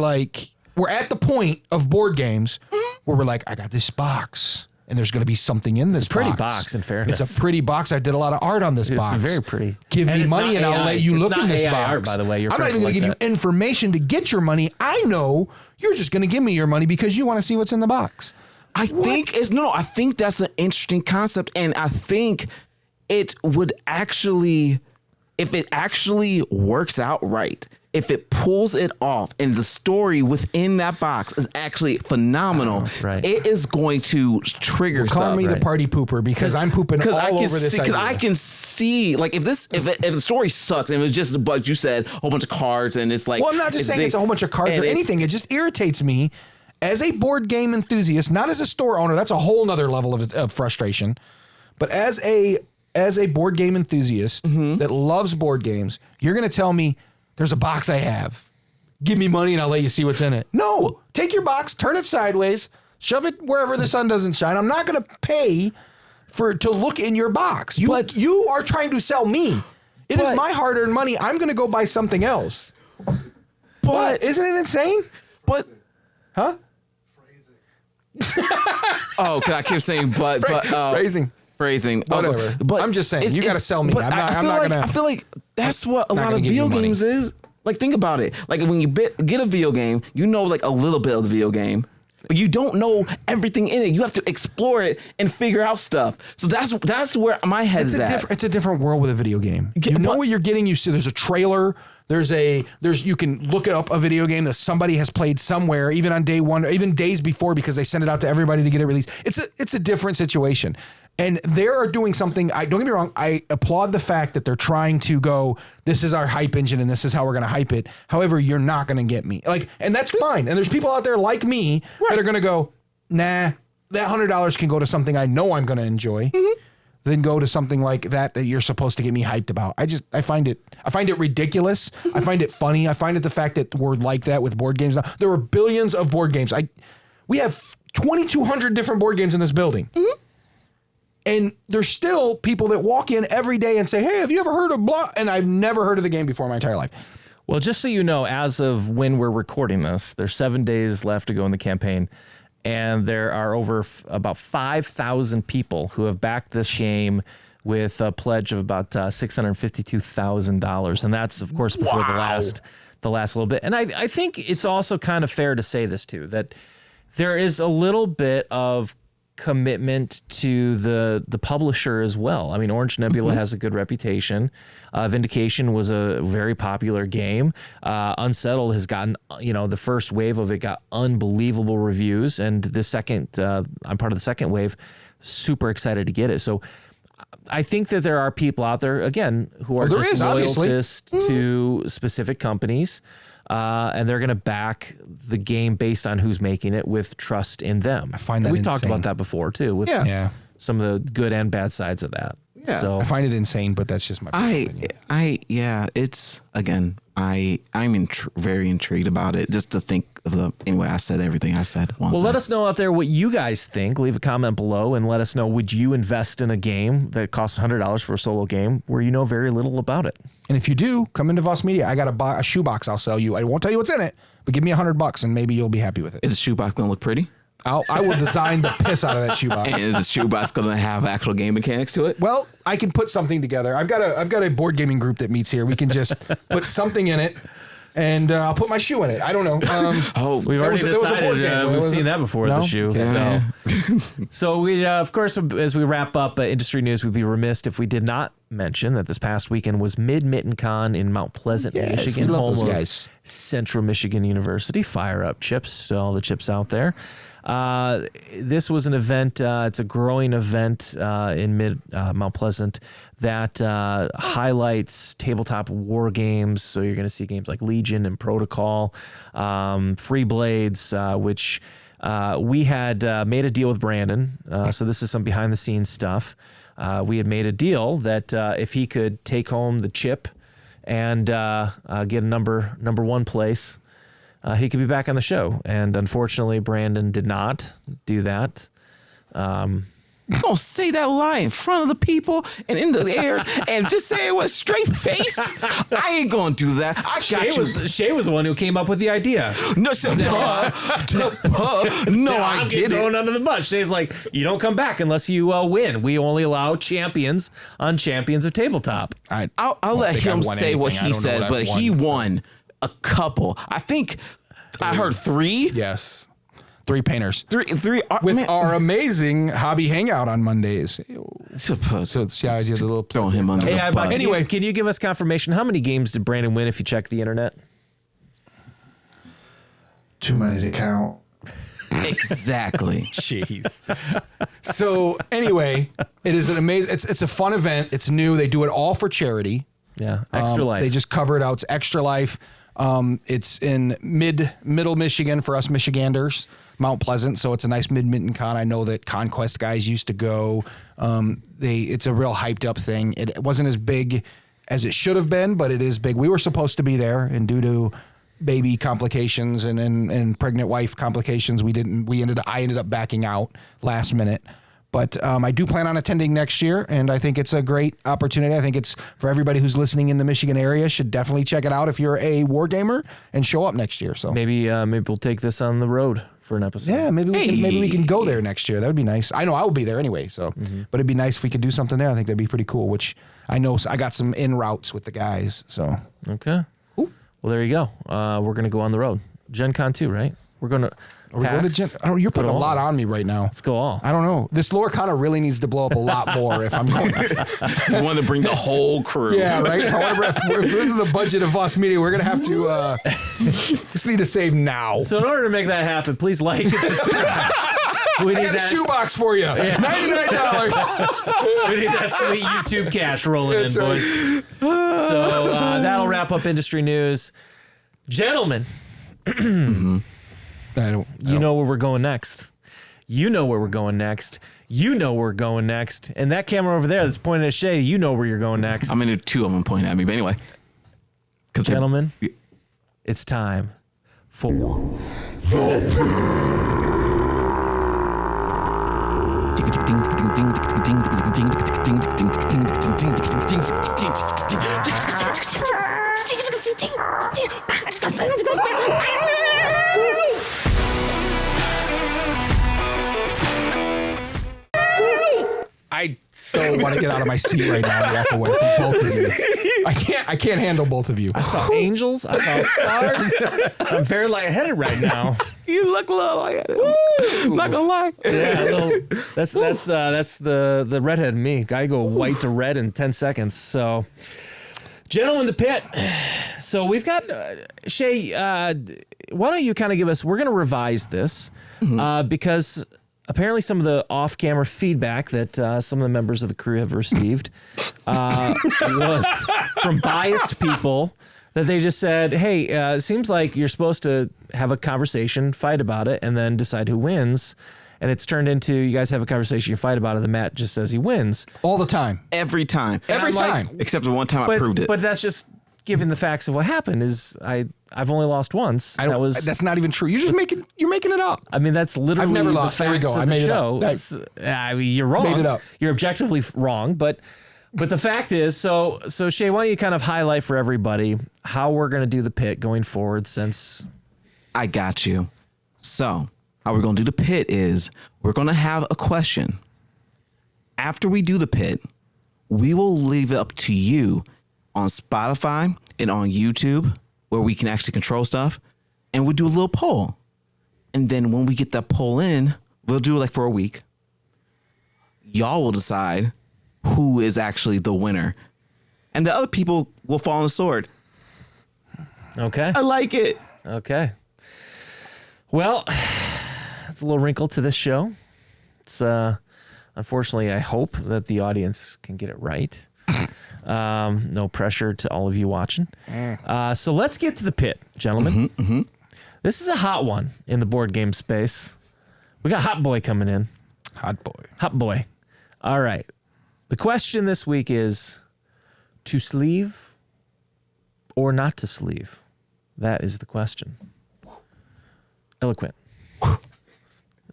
at the point of board games where we're like, I got this box and there's going to be something in this box. It's a pretty box, in fairness. It's a pretty box. I did a lot of art on this box. It's very pretty. Give me money and I'll let you look in this box. Art, by the way. I'm not even going to give you information to get your money. I know you're just going to give me your money because you want to see what's in the box. I think that's an interesting concept. And I think it would actually, if it actually works out right, if it pulls it off and the story within that box is actually phenomenal, right. It is going to trigger stuff. Call me the party pooper because I'm pooping all over this idea. Because I can see, like, if the story sucks and it was just, but you said, a whole bunch of cards and it's like... Well, I'm not just saying it's a whole bunch of cards or anything. It just irritates me as a board game enthusiast, not as a store owner. That's a whole nother level of frustration. But as a board game enthusiast that loves board games, you're going to tell me, there's a box I have. Give me money and I'll let you see what's in it. No, take your box, turn it sideways, shove it wherever the sun doesn't shine. I'm not going to pay to look in your box. You are trying to sell me. It is my hard-earned money. I'm going to go buy something else. But isn't it insane? But, huh? Oh, because I keep saying phrasing. Whatever. But I'm just saying, you got to sell me. I feel like that's what a lot of video games is. Like, think about it. Like, when you get a video game, you know, like, a little bit of the video game, but you don't know everything in it. You have to explore it and figure out stuff. So that's where my head's at. It's a different world with a video game. You know what you're getting. You see, there's a trailer. You can look up a video game that somebody has played somewhere, even on day one, or even days before, because they send it out to everybody to get it released. It's a different situation. And they are doing something. Don't get me wrong. I applaud the fact that they're trying to go, this is our hype engine and this is how we're going to hype it. However, you're not going to get me. And that's fine. And there's people out there like me that are going to go, nah, that $100 can go to something I know I'm going to enjoy. Then go to something like that you're supposed to get me hyped about. I find it ridiculous. I find it funny. I find it the fact that we're like that with board games now. There are billions of board games. We have 2,200 different board games in this building. And there's still people that walk in every day and say, hey, have you ever heard of blah? And I've never heard of the game before in my entire life. Well, just so you know, as of when we're recording this, there's 7 days left to go in the campaign. And there are over about 5,000 people who have backed this game with a pledge of about $652,000. And that's, of course, before the last little bit. And I think it's also kind of fair to say this, too, that there is a little bit of commitment to the publisher as well. I mean, Orange Nebula has a good reputation. Vindication was a very popular game. Unsettled has gotten, the first wave of it got unbelievable reviews, and the second, I'm part of the second wave, super excited to get it. So I think that there are people out there, again, who are just loyalists to specific companies. And they're going to back the game based on who's making it with trust in them. I find that we've talked about that before too, with some of the good and bad sides of that. Yeah. So I find it insane, but that's just my opinion. It's again, I'm very intrigued about it. Just to think of anyway, I said everything I said. Well, let us know out there what you guys think. Leave a comment below and let us know, would you invest in a game that costs $100 for a solo game where you know very little about it? And if you do, come into Voss Media. I got a shoebox I'll sell you. I won't tell you what's in it, but give me $100 and maybe you'll be happy with it. Is the shoebox going to look pretty? I will design the piss out of that shoebox. And is the shoebox going to have actual game mechanics to it? Well, I can put something together. I've got a board gaming group that meets here. We can just put something in it, and I'll put my shoe in it. I don't know. We've already decided. We've seen that before, the shoe. Yeah. So we, of course, as we wrap up industry news, we'd be remiss if we did not mention that this past weekend was Mid-Mitten Con in Mount Pleasant, Michigan, home of Central Michigan University. Fire up, Chips, to all the Chips out there. This was an event. It's a growing event in Mount Pleasant that highlights tabletop war games. So you're going to see games like Legion and Protocol, Free Blades, which we had made a deal with Brandon. So this is some behind the scenes stuff. We had made a deal that if he could take home the chip and get a number one place, he could be back on the show. And unfortunately, Brandon did not do that. Don't say that lie in front of the people and in the air and just say it with a straight face. I ain't gonna do that. Shay was the one who came up with the idea. No, I didn't. Thrown under the bus. Shay's like, you don't come back unless you win. We only allow champions on Champions of Tabletop. I'll let him say what he says, but he won a couple. I think I heard 3. Yes. 3 painters. Three with our amazing hobby hangout on Mondays. So yeah, I did a little throw him under the bus. Anyway, can you give us confirmation? How many games did Brandon win if you check the internet? Too many to count. Exactly. Jeez. So anyway, it is an amazing. It's a fun event. It's new. They do it all for charity. Yeah, Extra Life. They just cover it out. It's Extra Life. It's in middle Michigan for us Michiganders, Mount Pleasant. So it's a nice Mid-Mitten Con. I know that Conquest guys used to go. It's a real hyped up thing. It wasn't as big as it should have been, but it is big. We were supposed to be there, and due to baby complications and pregnant wife complications, I ended up backing out last minute. But I do plan on attending next year, and I think it's a great opportunity. I think it's for everybody who's listening in the Michigan area should definitely check it out if you're a war gamer and show up next year. So maybe we'll take this on the road for an episode. Yeah, maybe we can go there next year. That would be nice. I know I will be there anyway. So, but it'd be nice if we could do something there. I think that'd be pretty cool. Which I know I got some in routes with the guys. So okay. Ooh. Well, there you go. We're gonna go on the road. Gen Con 2, right? We're gonna. Are we going to Gen? You're putting a lot on me right now. Let's go all. I don't know. This Lorcana really needs to blow up a lot more if I'm going. You want to bring the whole crew. Yeah, right. If this is the budget of Voss Media, we're going to have to. Just need to save now. So in order to make that happen, please like and subscribe. We I need got a that. shoebox for you. $99. We need that sweet YouTube cash rolling in, boys. So that'll wrap up industry news, gentlemen. You know where we're going next. You know where we're going next. You know where we're going next. And that camera over there that's pointing at Shay, you know where you're going next. I'm gonna do two of them pointing at me, but anyway. Gentlemen, it's time for I so want to get out of my seat right now and walk away from both of you. I can't handle both of you. I saw angels. I saw stars. I'm very lightheaded right now. You look a little like it. Not gonna lie. Yeah, that's the redhead in me. I go white to red in 10 seconds. So, gentlemen, the pit. So we've got Shay. Why don't you kind of give us? We're going to revise this because apparently some of the off-camera feedback that some of the members of the crew have received was from biased people. That they just said, hey, it seems like you're supposed to have a conversation, fight about it, and then decide who wins. And it's turned into you guys have a conversation, you fight about it, and Matt just says he wins. All the time. Every time. Every time. Except the one time I proved it. But that's just given the facts of what happened is I've only lost once. That's not even true. You're making it up. I mean, that's literally I've never the lost. There we facts go. of I the made it show. up. I mean, you're wrong. Made it up. You're objectively wrong, but the fact is, so Shay, why don't you kind of highlight for everybody how we're going to do the pit going forward since... I got you. So, how we're going to do the pit is we're going to have a question. After we do the pit, we will leave it up to you on Spotify and on YouTube where we can actually control stuff. And we'll do a little poll. And then when we get that poll in, we'll do it like for a week. Y'all will decide who is actually the winner. And the other people will fall on the sword. Okay. I like it. Okay. Well, it's a little wrinkle to this show. It's unfortunately, I hope that the audience can get it right. No pressure to all of you watching. So let's get to the pit, gentlemen. This is a hot one in the board game space. We got Hot Boy coming in. Hot boy. Hot Boy. All right. The question this week is to sleeve or not to sleeve? That is the question. Eloquent.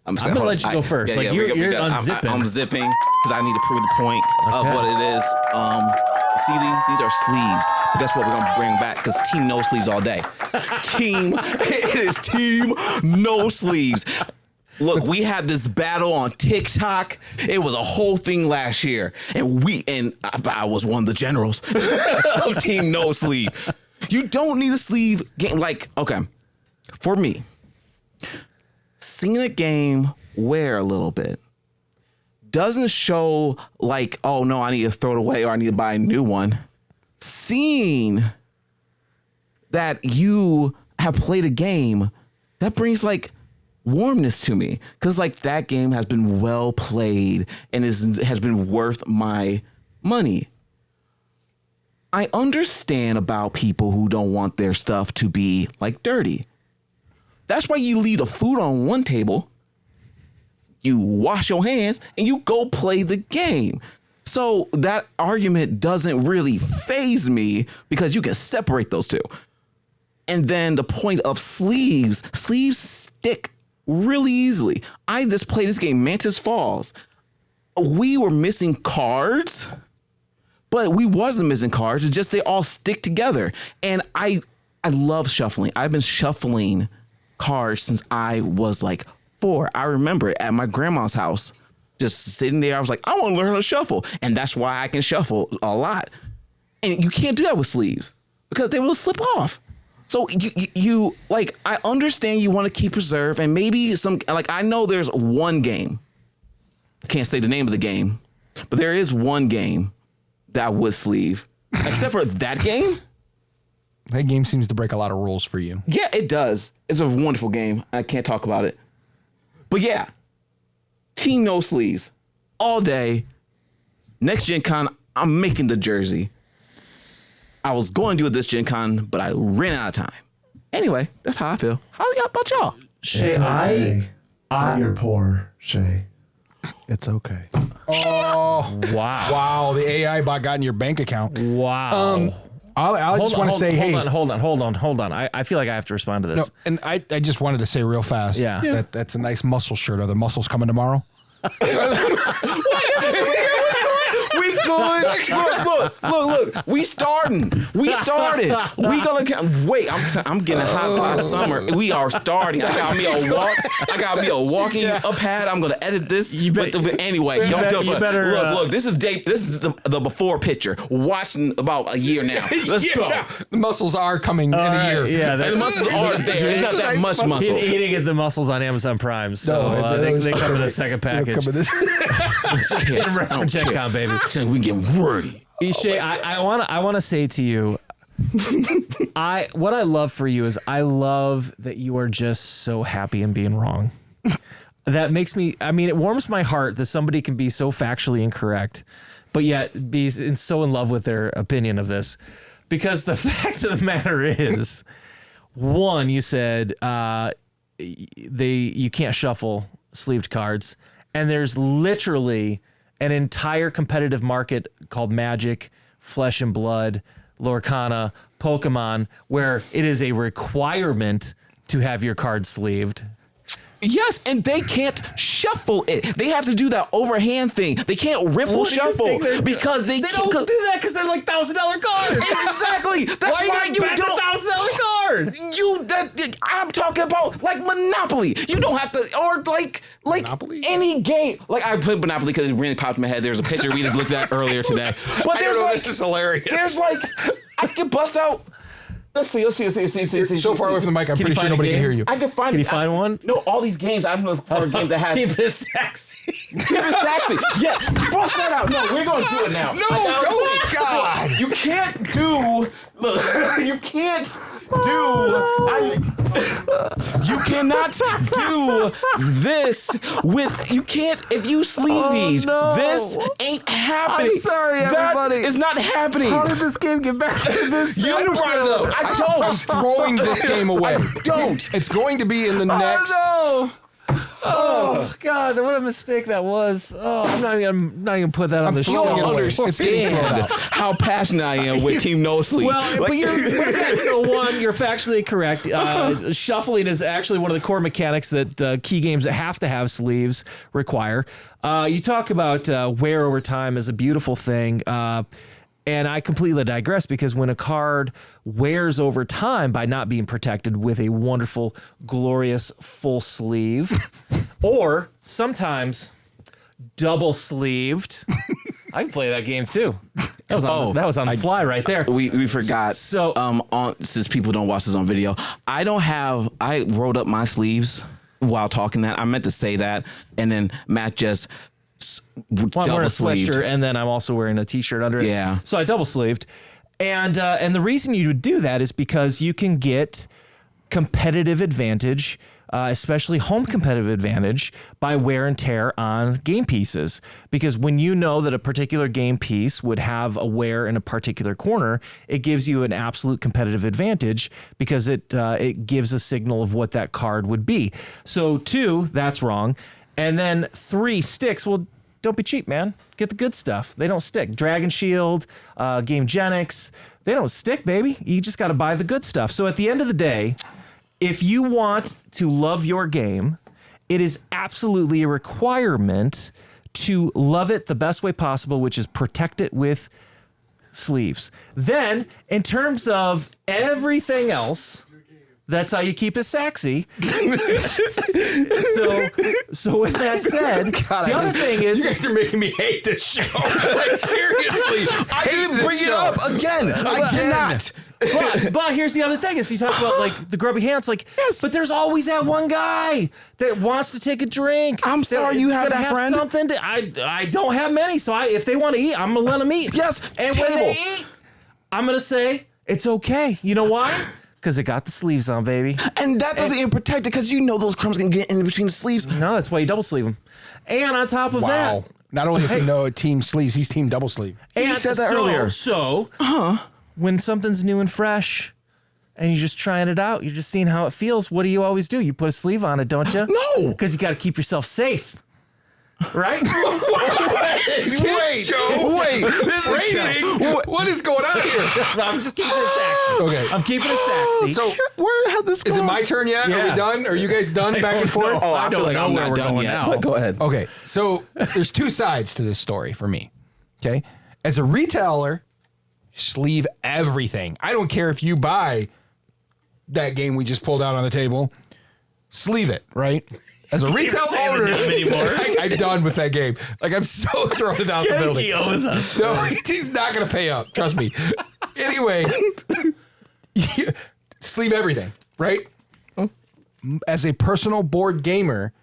I'm going to let you go first. You're unzipping. I'm zipping because I need to prove the point of what it is. See, these are sleeves. But guess what? We're going to bring back because team no sleeves all day. It is team no sleeves. Look, we had this battle on TikTok. It was a whole thing last year. And I was one of the generals of team no sleeve. You don't need a sleeve game. Like, okay, for me, seeing a game wear a little bit doesn't show like, oh no, I need to throw it away or I need to buy a new one. Seeing that you have played a game, that brings like warmness to me. Cause like that game has been well played and has been worth my money. I understand about people who don't want their stuff to be like dirty. That's why you leave the food on one table, you wash your hands, and you go play the game. So that argument doesn't really faze me because you can separate those two. And then the point of sleeves stick really easily. I just played this game, Mantis Falls. We were missing cards, but we wasn't missing cards. It's just they all stick together. And I love shuffling. I've been shuffling cards since I was like 4. I remember at my grandma's house, just sitting there. I was like, I want to learn how to shuffle. And that's why I can shuffle a lot. And you can't do that with sleeves because they will slip off. So you like, I understand you want to keep reserve and maybe some, like, I know there's one game. I can't say the name of the game, but there is one game that I would sleeve. Except for that game. That game seems to break a lot of rules for you. Yeah, it does. It's a wonderful game. I can't talk about it. But yeah, Team No Sleeves all day. Next Gen Con, I'm making the jersey. I was going to do it this Gen Con, but I ran out of time. Anyway, that's how I feel. How about y'all? Shay, It's okay. You're poor, Shay. It's okay. Oh, wow. wow. The AI bot got in your bank account. Wow. I just want to say, hey. Hold on. I feel like I have to respond to this. No, and I just wanted to say real fast. Yeah. That's a nice muscle shirt. Are the muscles coming tomorrow? We good. Look. We starting. We started. We gonna wait. I'm getting hot by summer. We are starting. I got me a walking up pad. I'm gonna edit this. Anyway, you better look. This is the before picture. Watching about a year now. Let's go. The muscles are coming in a year. Yeah, And the muscles are there. It's not that much muscle. He didn't get the muscles on Amazon Prime, so they come in a second package. Just get them right for Gen Con, baby. We getting wordy. Ishay, I want to say to you, what I love for you is I love that you are just so happy in being wrong. That makes me, it warms my heart that somebody can be so factually incorrect, but yet be so in love with their opinion of this. Because the facts of the matter is, one, you said you can't shuffle sleeved cards, and there's literally an entire competitive market called Magic, Flesh and Blood, Lorcana, Pokemon, where it is a requirement to have your cards sleeved. Yes, and they can't shuffle it. They have to do that overhand thing. They can't riffle shuffle because they don't do that because they're like $1,000 cards. Exactly. That's why you don't. $1,000 card. I'm talking about like Monopoly. You don't have to, or like Monopoly? any game. Like I put Monopoly because it really popped in my head. There's a picture we just looked at earlier today. But there's this is hilarious. There's I can bust out. Let's see. So far away from the mic, I'm pretty sure nobody can hear you. I can find. Can you find one? No, all these games. I'm looking for a game that has. Keep it sexy. Keep it sexy. Yeah, bust that out. No, we're gonna do it now. No, oh God! You can't do. Look, you can't do. You cannot do this with. You can't if you sleeve these. No. This ain't happening. I'm sorry, everybody. That is not happening. How did this game get back to this? You brought it up. I don't. I'm throwing this game away. Don't. It's going to be in the next. Oh, no. Oh God! What a mistake that was. Oh, I'm not even put that on the You show. don't It's getting thrown understand out. how passionate I am with Team No Sleep. Well, but again, so one, you're factually correct. Shuffling is actually one of the core mechanics that key games that have to have sleeves require. You talk about wear over time is a beautiful thing. And I completely digress because when a card wears over time by not being protected with a wonderful, glorious full sleeve, or sometimes double sleeved, I can play that game too. That was on the fly right there. We forgot. So since people don't watch this on video, I rolled up my sleeves while talking that. I meant to say that, and then Matt just I'm wearing double a sleeved. sweatshirt and then I'm also wearing a t-shirt under it. Yeah. So I double sleeved. And the reason you would do that is because you can get competitive advantage, especially home competitive advantage by wear and tear on game pieces. Because when you know that a particular game piece would have a wear in a particular corner, it gives you an absolute competitive advantage because it gives a signal of what that card would be. So 2, that's wrong. And then 3, sticks. Well, don't be cheap, man. Get the good stuff. They don't stick. Dragon Shield, Game Genix, they don't stick, baby. You just got to buy the good stuff. So at the end of the day, if you want to love your game, it is absolutely a requirement to love it the best way possible, which is protect it with sleeves. Then, in terms of everything else, that's how you keep it sexy. So with that said, the other thing is, You guys are making me hate this show. Like, seriously, I didn't bring it up again. I did not. but here's the other thing: is you talk about like the grubby hands, like, but there's always that one guy that wants to take a drink. I'm sorry you have that friend. Something I don't have many, so if they want to eat, I'm gonna let them eat. Yes, and when they eat, I'm gonna say it's okay. You know why? Because it got the sleeves on, baby. And that doesn't even protect it because you know those crumbs can get in between the sleeves. No, that's why you double sleeve them. And on top of that, Not only does he know team sleeves, he's team double sleeve. and said that earlier. So, when something's new and fresh, and you're just trying it out, you're just seeing how it feels. What do you always do? You put a sleeve on it, don't you? No. Because you got to keep yourself safe, right? Wait. This is What is going on here? I'm just keeping it sexy. Okay. I'm keeping it sexy. So where had this is it gone? my turn yet? Are Yeah. we done? Are you guys done back and forth? Oh, I, I feel don't like know I'm where not we're done going yet. now. But go ahead. Okay, so there's two sides to this story for me. Okay, as a retailer, sleeve everything. I don't care if you buy that game we just pulled out on the table, sleeve it, right? As a retail saying owner, the name anymore. I'm done with that game. Like I'm so thrown out the building. He owes us. No, he's not going to pay up. Trust me. Anyway, sleeve everything, right? As a personal board gamer,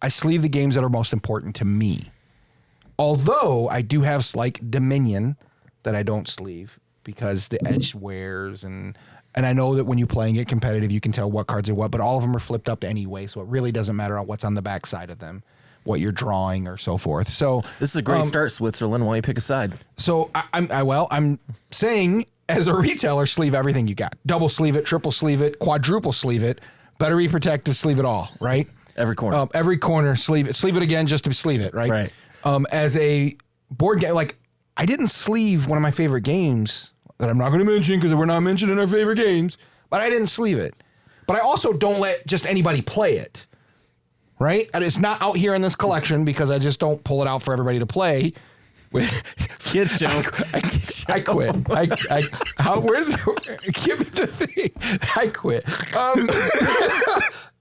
I sleeve the games that are most important to me. Although I do have like Dominion that I don't sleeve because the edge wears and I know that when you're playing it competitive, you can tell what cards are what, but all of them are flipped up anyway, so it really doesn't matter what's on the back side of them, what you're drawing or so forth. So This is a great start, Switzerland. Why don't you pick a side? so I'm saying as a retailer, sleeve everything you got. Double sleeve it, triple sleeve it, quadruple sleeve it. Better be protective, sleeve it all, right? Every corner. Every corner, sleeve it. Sleeve it again just to sleeve it, right? Right. As a board game, like I didn't sleeve one of my favorite games that I'm not going to mention because we're not mentioning our favorite games, but I didn't sleeve it. But I also don't let just anybody play it, right? And it's not out here in this collection because I just don't pull it out for everybody to play. Kids show. I quit. Where's give me the thing? I quit.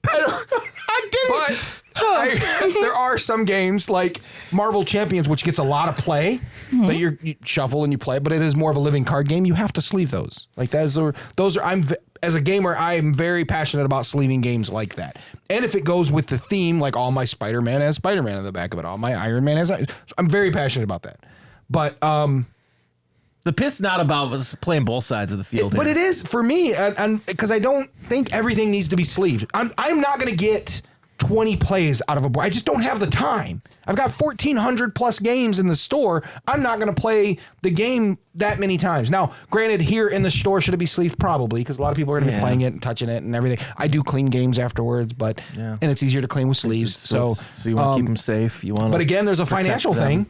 I did it. There are some games like Marvel Champions, which gets a lot of play that you shuffle and you play, but it is more of a living card game. You have to sleeve those. Like those are. As a gamer, I am very passionate about sleeving games like that. And if it goes with the theme, like all my Spider-Man has Spider-Man in the back of it, all my Iron Man has. I'm very passionate about that. But The pit's not about us playing both sides of the field. but here. it is for me, and because I don't think everything needs to be sleeved. I'm not going to get 20 plays out of a board. I just don't have the time. I've got 1,400 plus games in the store. I'm not going to play the game that many times. Now, granted, here in the store, should it be sleeved? Probably, because a lot of people are going to be playing it and touching it and everything. I do clean games afterwards, but and it's easier to clean with sleeves. So you want to keep them safe. You want. but again, there's a financial thing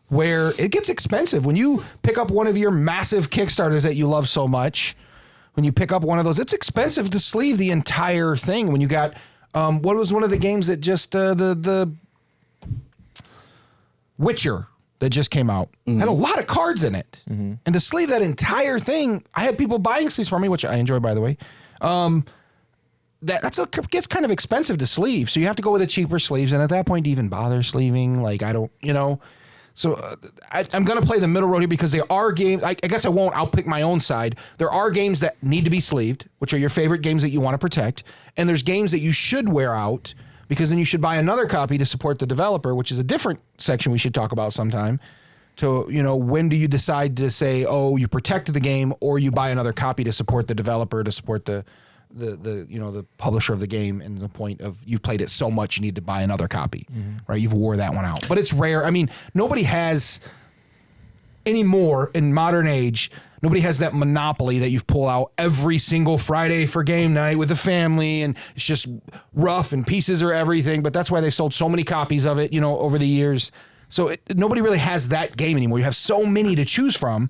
where it gets expensive. When you pick up one of your massive Kickstarters that you love so much, when you pick up one of those, it's expensive to sleeve the entire thing. When you got, what was one of the games that just, the Witcher that just came out, had a lot of cards in it. And to sleeve that entire thing, I had people buying sleeves for me, which I enjoy, by the way. Gets kind of expensive to sleeve. So you have to go with the cheaper sleeves. And at that point, to even bother sleeving, like I don't, So I'm going to play the middle road here because there are games. I guess I won't. I'll pick my own side. There are games that need to be sleeved, which are your favorite games that you want to protect. And there's games that you should wear out because then you should buy another copy to support the developer, which is a different section we should talk about sometime. So, when do you decide to say, oh, you protect the game or you buy another copy to support the developer, to support the publisher of the game, and the point of you've played it so much you need to buy another copy, right? You've wore that one out. But it's rare. I mean, nobody has anymore in modern age, nobody has that monopoly that you've pulled out every single Friday for game night with the family, and it's just rough and pieces are everything. But that's why they sold so many copies of it, over the years. So nobody really has that game anymore. You have so many to choose from.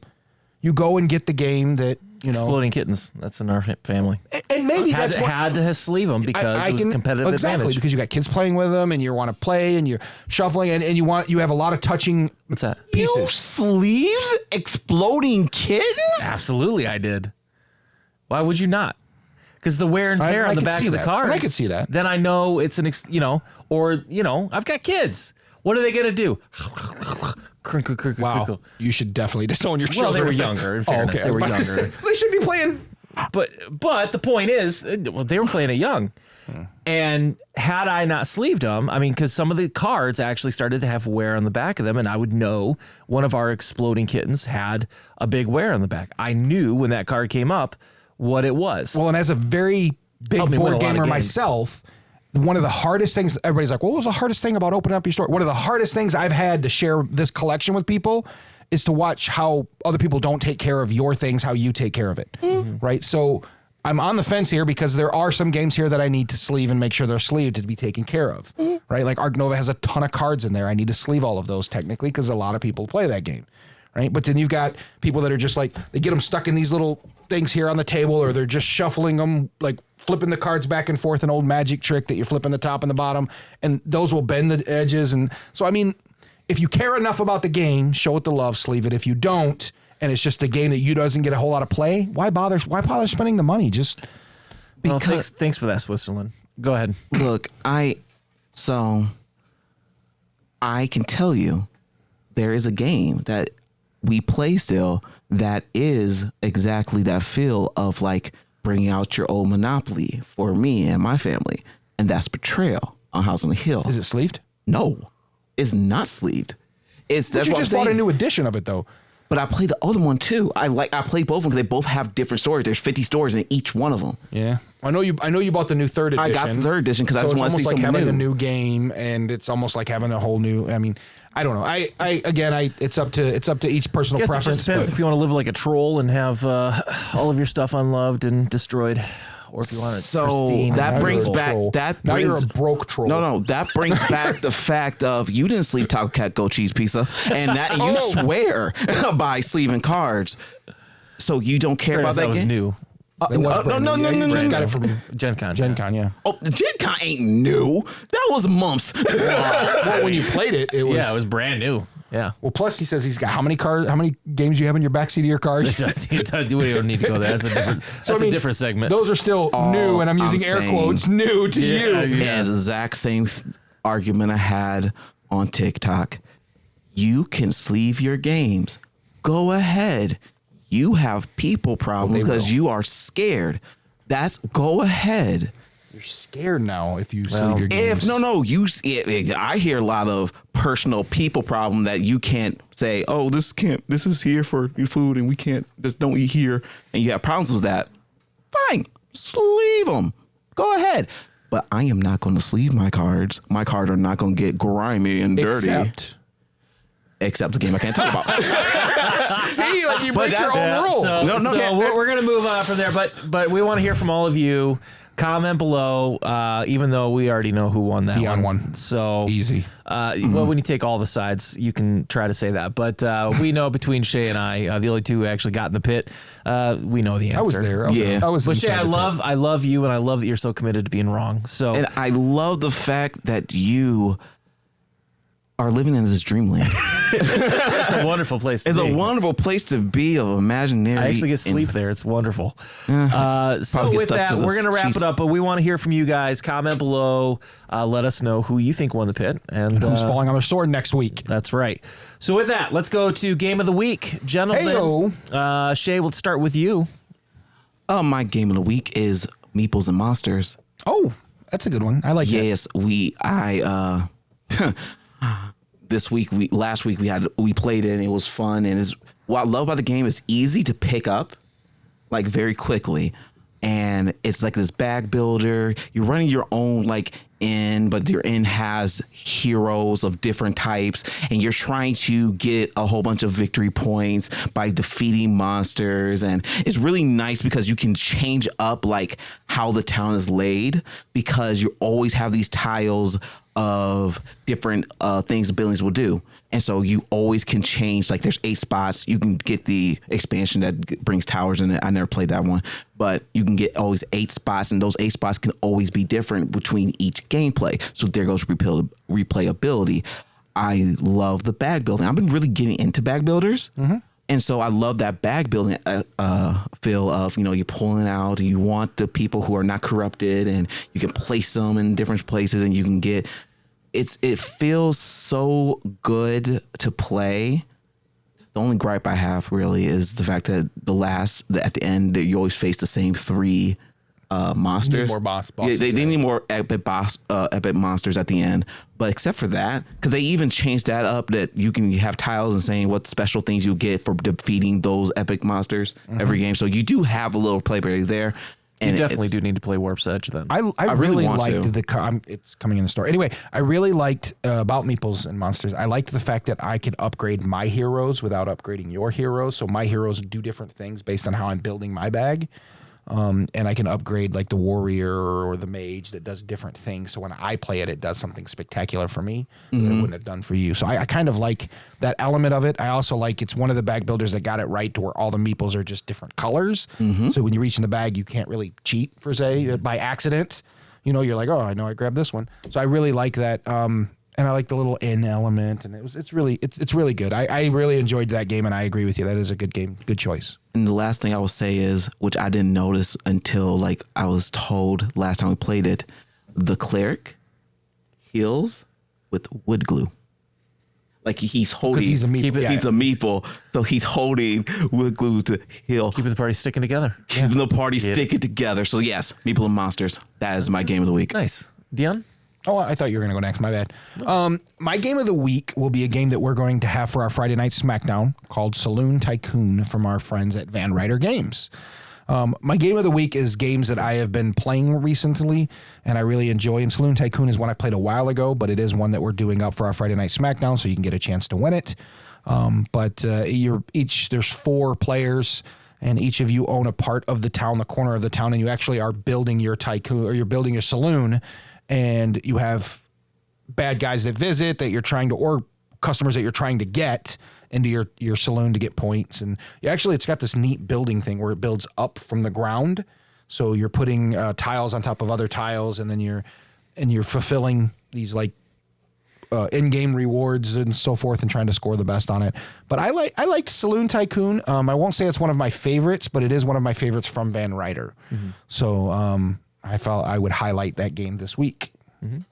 You go and get the game that, Exploding Kittens. That's in our family. And maybe Had that's to sleeve them because it was competitive advantage. because you got kids playing with them and you want to play and you're shuffling and you have a lot of touching What's that? You pieces. sleeve Exploding Kittens? Absolutely, I did. Why would you not? Because the wear and tear I on the could back see of the that. cards. And I could see that. Then I know it's I've got kids. What are they gonna do? Crinkle, crinkle, Wow, crinkle. you should definitely disown your children. Well, they were with that. younger. In fairness, they were I was younger. about to say, they should be playing. But the point is, they were playing it young. And had I not sleeved them, because some of the cards actually started to have wear on the back of them, and I would know one of our Exploding Kittens had a big wear on the back. I knew when that card came up what it was. Well, and as a very big Helped me win a board lot of gamer games. myself, one of the hardest things, everybody's like, what was the hardest thing about opening up your store? One of the hardest things I've had to share this collection with people is to watch how other people don't take care of your things, how you take care of it, right? So I'm on the fence here because there are some games here that I need to sleeve and make sure they're sleeved to be taken care of, right? Like Ark Nova has a ton of cards in there. I need to sleeve all of those technically because a lot of people play that game, right? But then you've got people that are just like, they get them stuck in these little things here on the table, or they're just shuffling them, like flipping the cards back and forth, an old magic trick that you're flipping the top and the bottom, and those will bend the edges. And so, I mean, if you care enough about the game, show it the love, sleeve it. If you don't, and it's just a game that you doesn't get a whole lot of play, why bother spending the money? Just Well, because thanks for that, Switzerland. Go ahead. look, I can tell you there is a game that we play still that is exactly that feel of like bringing out your old Monopoly for me and my family, and that's Betrayal on House on the Hill. is it sleeved? No, it's not sleeved. That's But you what I'm just bought a saying. new edition of it though. But I play the other one too. I play both of them because they both have different stories. There's 50 stories in each one of them. Yeah, I know you bought the new third edition. I got the third edition because I So just it's want to almost see like something having new. a new game, and it's almost like having a whole new. I mean, I don't know. It's up to each personal Guess it preference. just depends but- if you want to live like a troll and have all of your stuff unloved and destroyed, or if you want it So pristine. that Now brings you're a back troll. that Now you're brings a broke troll. No, that brings back the fact of you didn't sleeve Taco Cat Go Cheese Pizza, and that you swear by sleeving cards. So you don't care Fairness, about that was game? new. It was brand new. Yeah, you just got it from Gen Con. Gen yeah. Con, yeah. Oh, the Gen Con ain't new. That was months. Well, when you played it, it was. Yeah, it was brand new. Yeah. Well, plus he says he's got how many games you have in your backseat of your car? We don't need to go there. That's a different. So, That's a different segment. Those are still new, and I'm using air saying- quotes, new to Yeah, you. yeah. It's the exact same argument I had on TikTok. You can sleeve your games. Go ahead. You have people problems because will. you are scared. Go ahead. You're scared now if you sleeve your games. I hear a lot of personal people problem that you can't say, oh, this is here for your food and we can't, just don't eat here. And you have problems with that. Fine, sleeve them. Go ahead. But I am not going to sleeve my cards. My cards are not going to get grimy and dirty. Except the game I can't talk about. See, like you break your that's- own rules. So we're going to move on from there, but we want to hear from all of you. Comment below, even though we already know who won that He on one. one. So Easy. Well, when you take all the sides, you can try to say that. But we know between Shay and I, the only two who actually got in the pit, we know the answer. I was there. Yeah. I was But Shay, inside the pit. I love you, and I love that you're so committed to being wrong. So And I love the fact that you are living in this dreamland. it's a wonderful place to It's be. a wonderful place to be of imaginary. I actually get sleep there. It's wonderful. So Probably get with stuck that, to the we're going to wrap sheets. it up, but we want to hear from you guys. Comment below. Let us know who you think won the pit. And Who's falling on their sword next week? that's right. So with that, let's go to Game of the Week. Gentlemen, Shay, we'll start with you. My game of the week is Meeples and Monsters. Oh, that's a good one. I like that. Yes, last week we played it and it was fun, and what I love about the game is easy to pick up, like very quickly. And it's like this bag builder. You're running your own like inn, but your inn has heroes of different types, and you're trying to get a whole bunch of victory points by defeating monsters. And it's really nice because you can change up like how the town is laid, because you always have these tiles of different things the buildings will do. And so you always can change, like there's 8 spots. You can get the expansion that brings towers in it. I never played that one, but you can get always 8 spots, and those 8 spots can always be different between each gameplay. So there goes replayability. I love the bag building. I've been really getting into bag builders. Mm-hmm. And so I love that bag building feel of, you're pulling out, and you want the people who are not corrupted, and you can place them in different places, and you can get, it feels so good to play. The only gripe I have really is the fact that at the end, that you always face the same 3 monsters. more bosses. Yeah, they need more epic monsters at the end. But except for that, because they even changed that up, that you can have tiles and saying what special things you get for defeating those epic monsters every game. So you do have a little playability there. You definitely do need to play Warp's Edge then. I really liked it's coming in the store. Anyway, I really liked about Meeples and Monsters. I liked the fact that I could upgrade my heroes without upgrading your heroes. So my heroes do different things based on how I'm building my bag. And I can upgrade like the warrior or the mage that does different things. So when I play it, it does something spectacular for me that it wouldn't have done for you. So I kind of like that element of it. I also like it's one of the bag builders that got it right to where all the meeples are just different colors. So when you reach in the bag, you can't really cheat per se by accident. You know, you're like, oh, I know I grabbed this one. So I really like that. And I like the little in element, and it's really good. I really enjoyed that game, and I agree with you. That is a good game, good choice. And the last thing I will say is, which I didn't notice until like I was told last time we played it, the cleric heals with wood glue. Like he's holding. Because he's a meeple. He's a meeple, so he's holding wood glue to heal. Keeping the party sticking together. Keeping the party sticking together. So yes, Meeple and Monsters. That is my game of the week. Nice. Dion? Oh, I thought you were going to go next. My bad. My game of the week will be a game that we're going to have for our Friday night SmackDown called Saloon Tycoon from our friends at Van Ryder Games. My game of the week is games that I have been playing recently and I really enjoy. And Saloon Tycoon is one I played a while ago, but it is one that we're doing up for our Friday night SmackDown, so you can get a chance to win it. There's 4 players. And each of you own a part of the town, the corner of the town, and you actually are building your tycoon or you're building your saloon, and you have bad guys that visit that you're trying to, or customers that you're trying to get into your saloon to get points. And it's got this neat building thing where it builds up from the ground. So you're putting tiles on top of other tiles, and then you're fulfilling these like in-game rewards and so forth, and trying to score the best on it. But I liked Saloon Tycoon. I won't say it's one of my favorites, but it is one of my favorites from Van Ryder. So I felt I would highlight that game this week,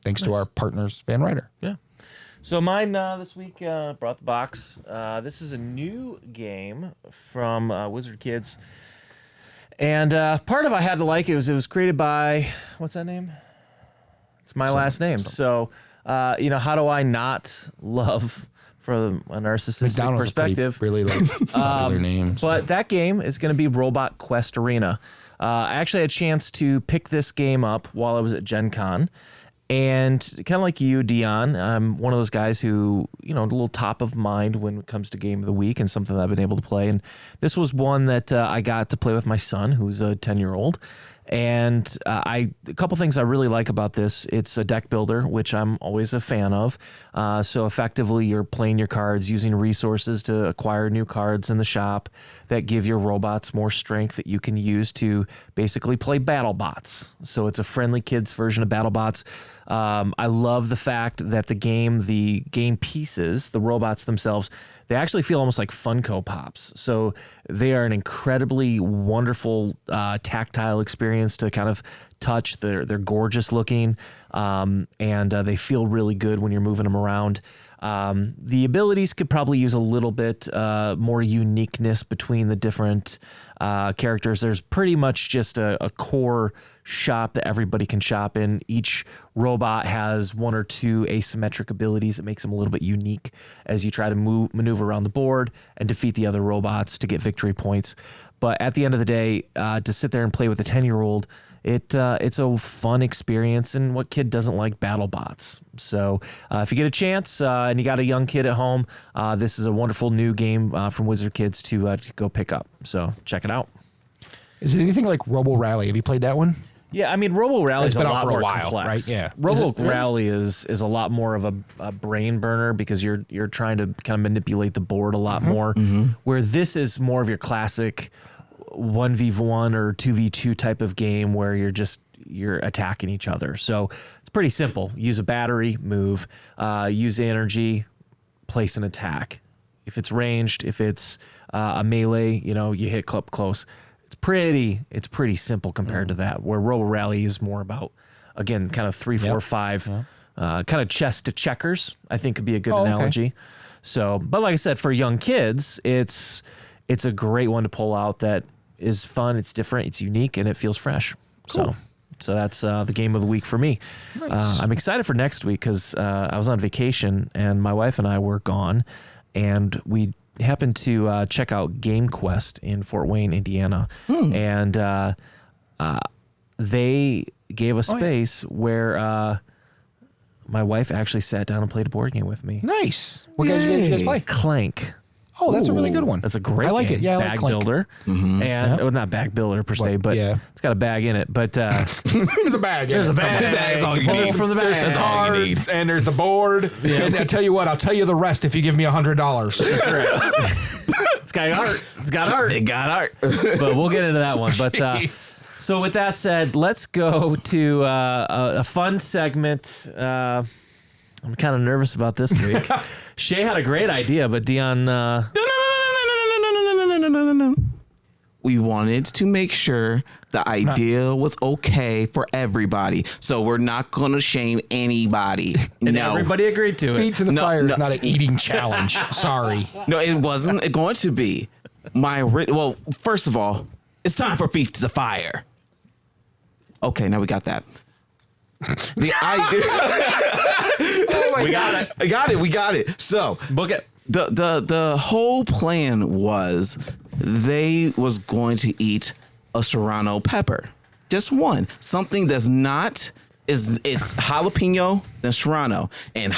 thanks to our partners, Van Ryder. Yeah. So mine this week brought the box. This is a new game from Wizard Kids. And part of I had to like it was created by, what's that name? It's my last name. So... how do I not love, from a narcissistic McDonald's perspective, really like popular names. But that game is going to be Robot Quest Arena. I actually had a chance to pick this game up while I was at Gen Con. And kind of like you, Dion, I'm one of those guys who, a little top of mind when it comes to game of the week and something that I've been able to play. And this was one that I got to play with my son, who's a 10-year-old. And a couple things I really like about this. It's a deck builder, which I'm always a fan of. So effectively, you're playing your cards, using resources to acquire new cards in the shop that give your robots more strength that you can use to basically play battle bots. So it's a friendly kids version of battle bots. I love the fact that the game pieces, the robots themselves, they actually feel almost like Funko Pops. So they are an incredibly wonderful tactile experience to kind of touch. They're gorgeous looking, and they feel really good when you're moving them around. The abilities could probably use a little bit more uniqueness between the different characters. There's pretty much just a core shop that everybody can shop in. Each robot has 1 or 2 asymmetric abilities that makes them a little bit unique as you try to maneuver around the board and defeat the other robots to get victory points. But at the end of the day, to sit there and play with a 10-year-old, it's a fun experience, and what kid doesn't like battle bots? So if you get a chance and you got a young kid at home, this is a wonderful new game from Wizard Kids to go pick up. So check it out. Is it anything like Robo Rally? Have you played that one? Yeah, I mean, Robo Rally is a lot more while, complex, right? Yeah, Robo Rally is a lot more of a brain burner because you're trying to kind of manipulate the board a lot more. Where this is more of your classic 1v1 or 2v2 type of game where you're attacking each other. So it's pretty simple. Use a battery, move. Use energy, place an attack. If it's ranged, if it's a melee, you hit up close. It's pretty simple compared to that, where Robo Rally is more about, again, kind of 3, 4, 5, kind of chess to checkers, I think could be a good analogy. Okay. So, but like I said, for young kids, it's a great one to pull out that is fun, it's different, it's unique, and it feels fresh. So that's the game of the week for me. Nice. I'm excited for next week because I was on vacation and my wife and I were gone, and we happened to check out Game Quest in Fort Wayne, Indiana, and they gave a space where my wife actually sat down and played a board game with me. Nice. What guys did you guys play? Clank. Oh, that's a really good one. That's a great I like game. it. Yeah, I like bag Clank. builder. And well, not bag builder per se, but it's got a bag in it. But There's a bag. there's a bag. That's all you Pull need. from the bag. That's all you need. And there's the board. And I tell you what, I'll tell you the rest if you give me $100. It's got art. It's got art. It got art. But we'll get into that one. But so with that said, let's go to a fun segment. I'm kind of nervous about this week. Shay had a great idea, but Dion. No. We wanted to make sure the idea was okay for everybody. So we're not going to shame anybody. And no. everybody agreed to Feet it. to the No, fire no. is not an eating challenge. Sorry. No, it wasn't going to be. Well, first of all, it's time for Feet to the Fire. Okay, now we got that. The idea. We got it. We got it. So Book it. the whole plan was they was going to eat a serrano pepper, just one, something that's not is jalapeno than serrano, and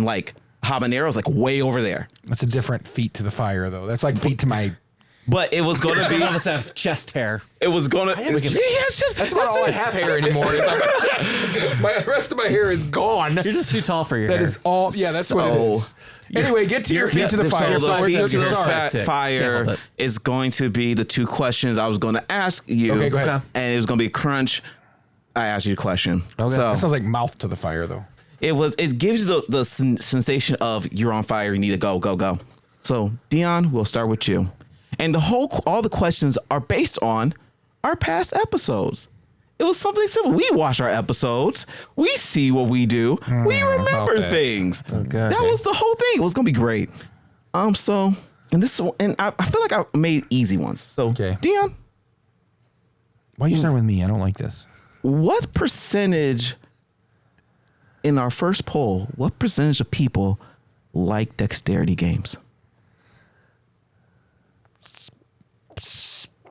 like habanero is like way over there. That's a different feet to the fire, though. That's like feet to my. But it was going to Some be. of us have chest hair. It was going to. That's about all I have hair anymore. The rest of my hair is gone. You're just too tall for your hair. That is all. Yeah, that's what it is. Anyway, get to your feet to the fire. So the feet to the Sorry. fire Can't hold is going to be the two questions I was going to ask you. Okay, go ahead. And it was going to be crunch. I asked you a question. Okay. So That sounds like mouth to the fire, though. it gives you the sensation of you're on fire. You need to go. So Dion, we'll start with you. And all the questions are based on our past episodes. It was something simple. We watch our episodes. We see what we do. We remember okay. things. Okay. That was the whole thing. It was gonna be great. I feel like I made easy ones. So Dion, Why you start with me? I don't like this. what percentage in our first poll? What percentage of people like dexterity games?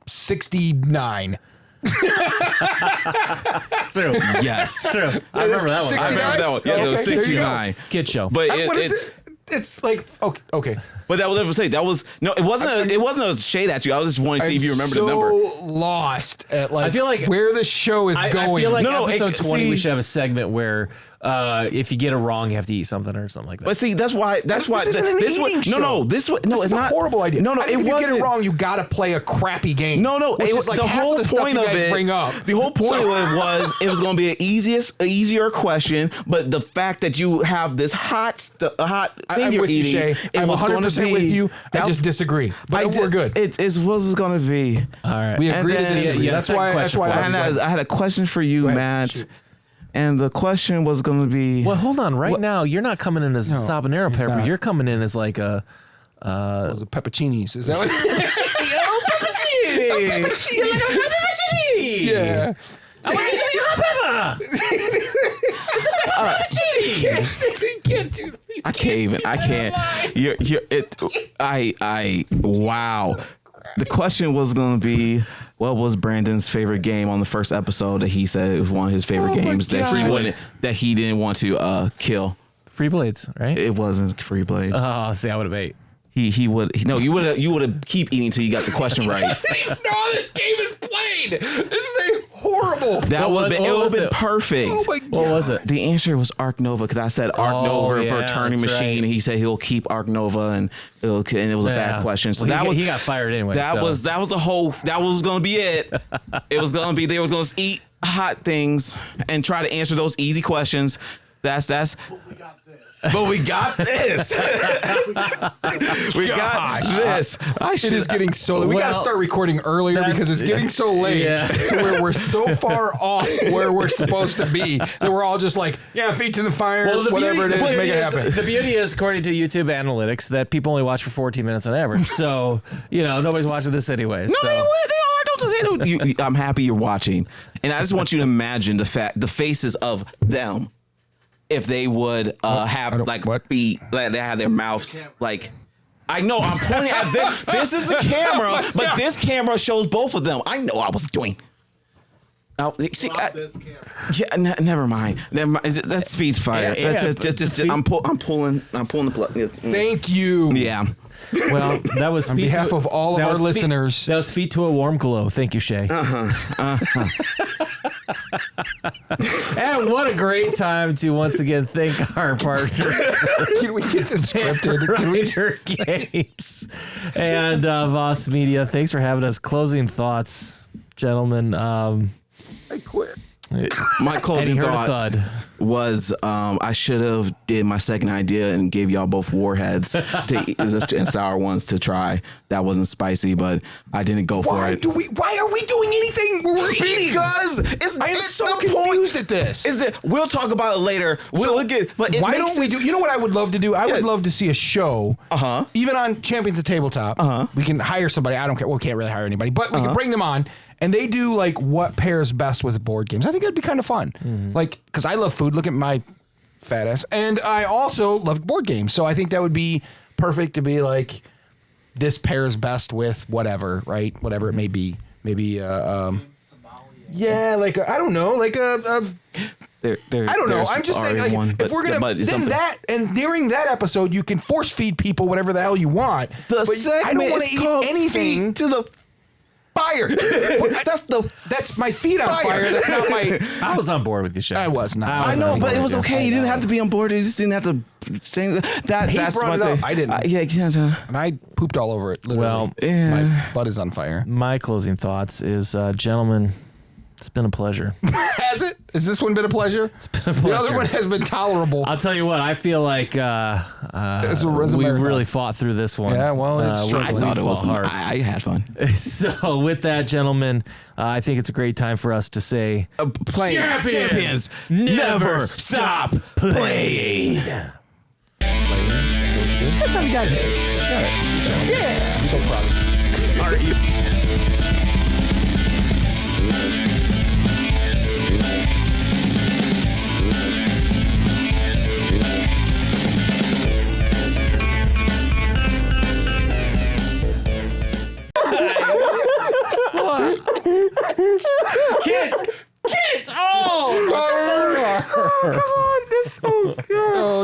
69. It's true. Yes. It's true. I remember that one. 69? I remember that one. Yeah, it was Okay, there you go. 69. Kid show. But What is it's it? It's like okay. But that was never say that was no. It wasn't a shade at you. I was just wanting to see if you remember the number. So lost at like I feel like where the show is I going. feel like No, episode 20, we see- should have a segment where if you get it wrong, you have to eat something or something like that. But see, that's why. This isn't an eating show. No, this This it's is not a horrible idea. No, I think it if you wasn't. get it wrong, you got to play a crappy game. No, which it is was like the half whole of the stuff point you of guys it. bring up. The whole point of it was it was going to be an easier question. But the fact that you have this hot thing I'm you're with you, eating, Shay. it I'm was going to 100% be. with you. I just disagree. But we're good. It was going to be. All right. We And agree to then- disagree. yeah, That's second why. question That's why. for I love you. I had a question for you, ahead, Matt. shoot. And the question was going to be. Well, hold on. Right now, you're not coming in as a habanero pepper. not. You're coming in as like a. Those are pepperoncinis. Is that what? Yeah. I want you to be hot pepper. He can't do that. I can't. Wow. The question was going to be, what was Brandon's favorite game on the first episode that he said it was one of his favorite games that he didn't want to kill? Free blades, right? It wasn't Free Blade. Oh, see, I would have ate. You would have keep eating until you got the question right. No, this game is played. This is a horrible. That would have was been it? perfect. Oh my god. What was it? The answer was Arc Nova because I said Arc Nova for a yeah, turning that's machine, right. and he said he'll keep Arc Nova, and it was a bad question. So Well, that he got fired anyway. that so. was gonna be it. It was gonna be they were gonna eat hot things and try to answer those easy questions. That's. But we got this. We got this. It is getting so. We got to Well, start recording earlier because it's getting so late to where we're so far off where we're supposed to be that we're all just like, yeah, feet to the fire, the whatever it is, beauty make it happen. The beauty is, according to YouTube analytics, that people only watch for 14 minutes on average. So, nobody's watching this anyways. No, so. they are. don't just say I'm happy you're watching, and I just want you to imagine the faces of them if they would have like feet, like they have their mouths like. I know I'm pointing at this. This is the camera, but this camera shows both of them. I know I was doing. See, never mind. That's Feed's fire. I'm pulling the plug. Thank you. Yeah. Well, that was On behalf of all of our listeners. That was Feet to a Warm Glow. Thank you, Shay. And what a great time to once again thank our partners. Can we get this scripted? Rider Games and Voss Media. Thanks for having us. Closing thoughts, gentlemen. I quit. My closing thought was I should have did my second idea and gave y'all both warheads and sour ones to try. That wasn't spicy, but I didn't go for it. Why are we doing anything where we're eating? Because I am so confused at this. We'll talk about it later. We'll get. But why don't we do? You know what I would love to do? I would love to see a show. Even on Champions of Tabletop. We can hire somebody. I don't care. We can't really hire anybody, but we can bring them on. And they do like what pairs best with board games. I think it'd be kind of fun. Like, because I love food. Look at my fat ass. And I also love board games. So I think that would be perfect to be like, this pairs best with whatever, right? Whatever it may be. Maybe, yeah, like, I don't know, like I don't know. I'm just saying, like, if we're going to, then that, and during that episode, you can force feed people whatever the hell you want. I don't want to eat anything to the fire. That's my feet on fire. That's not my. I was on board with you, Shay. I was not. I know, but it was okay. You didn't have to be on board. You just didn't have to say that. He That's brought it up. I didn't. Yeah. And I pooped all over it. Literally. Well, my butt is on fire. My closing thoughts is, gentlemen, it's been a pleasure. Has it? Has this one been a pleasure? It's been a pleasure. The other one has been tolerable. I'll tell you what, I feel like we really fought through this one. Yeah, well, it's true. I thought it was hard. I had fun. So with that, gentlemen, I think it's a great time for us to say, Champions never stop playing. That's how we got it. Yeah, I'm so proud of you.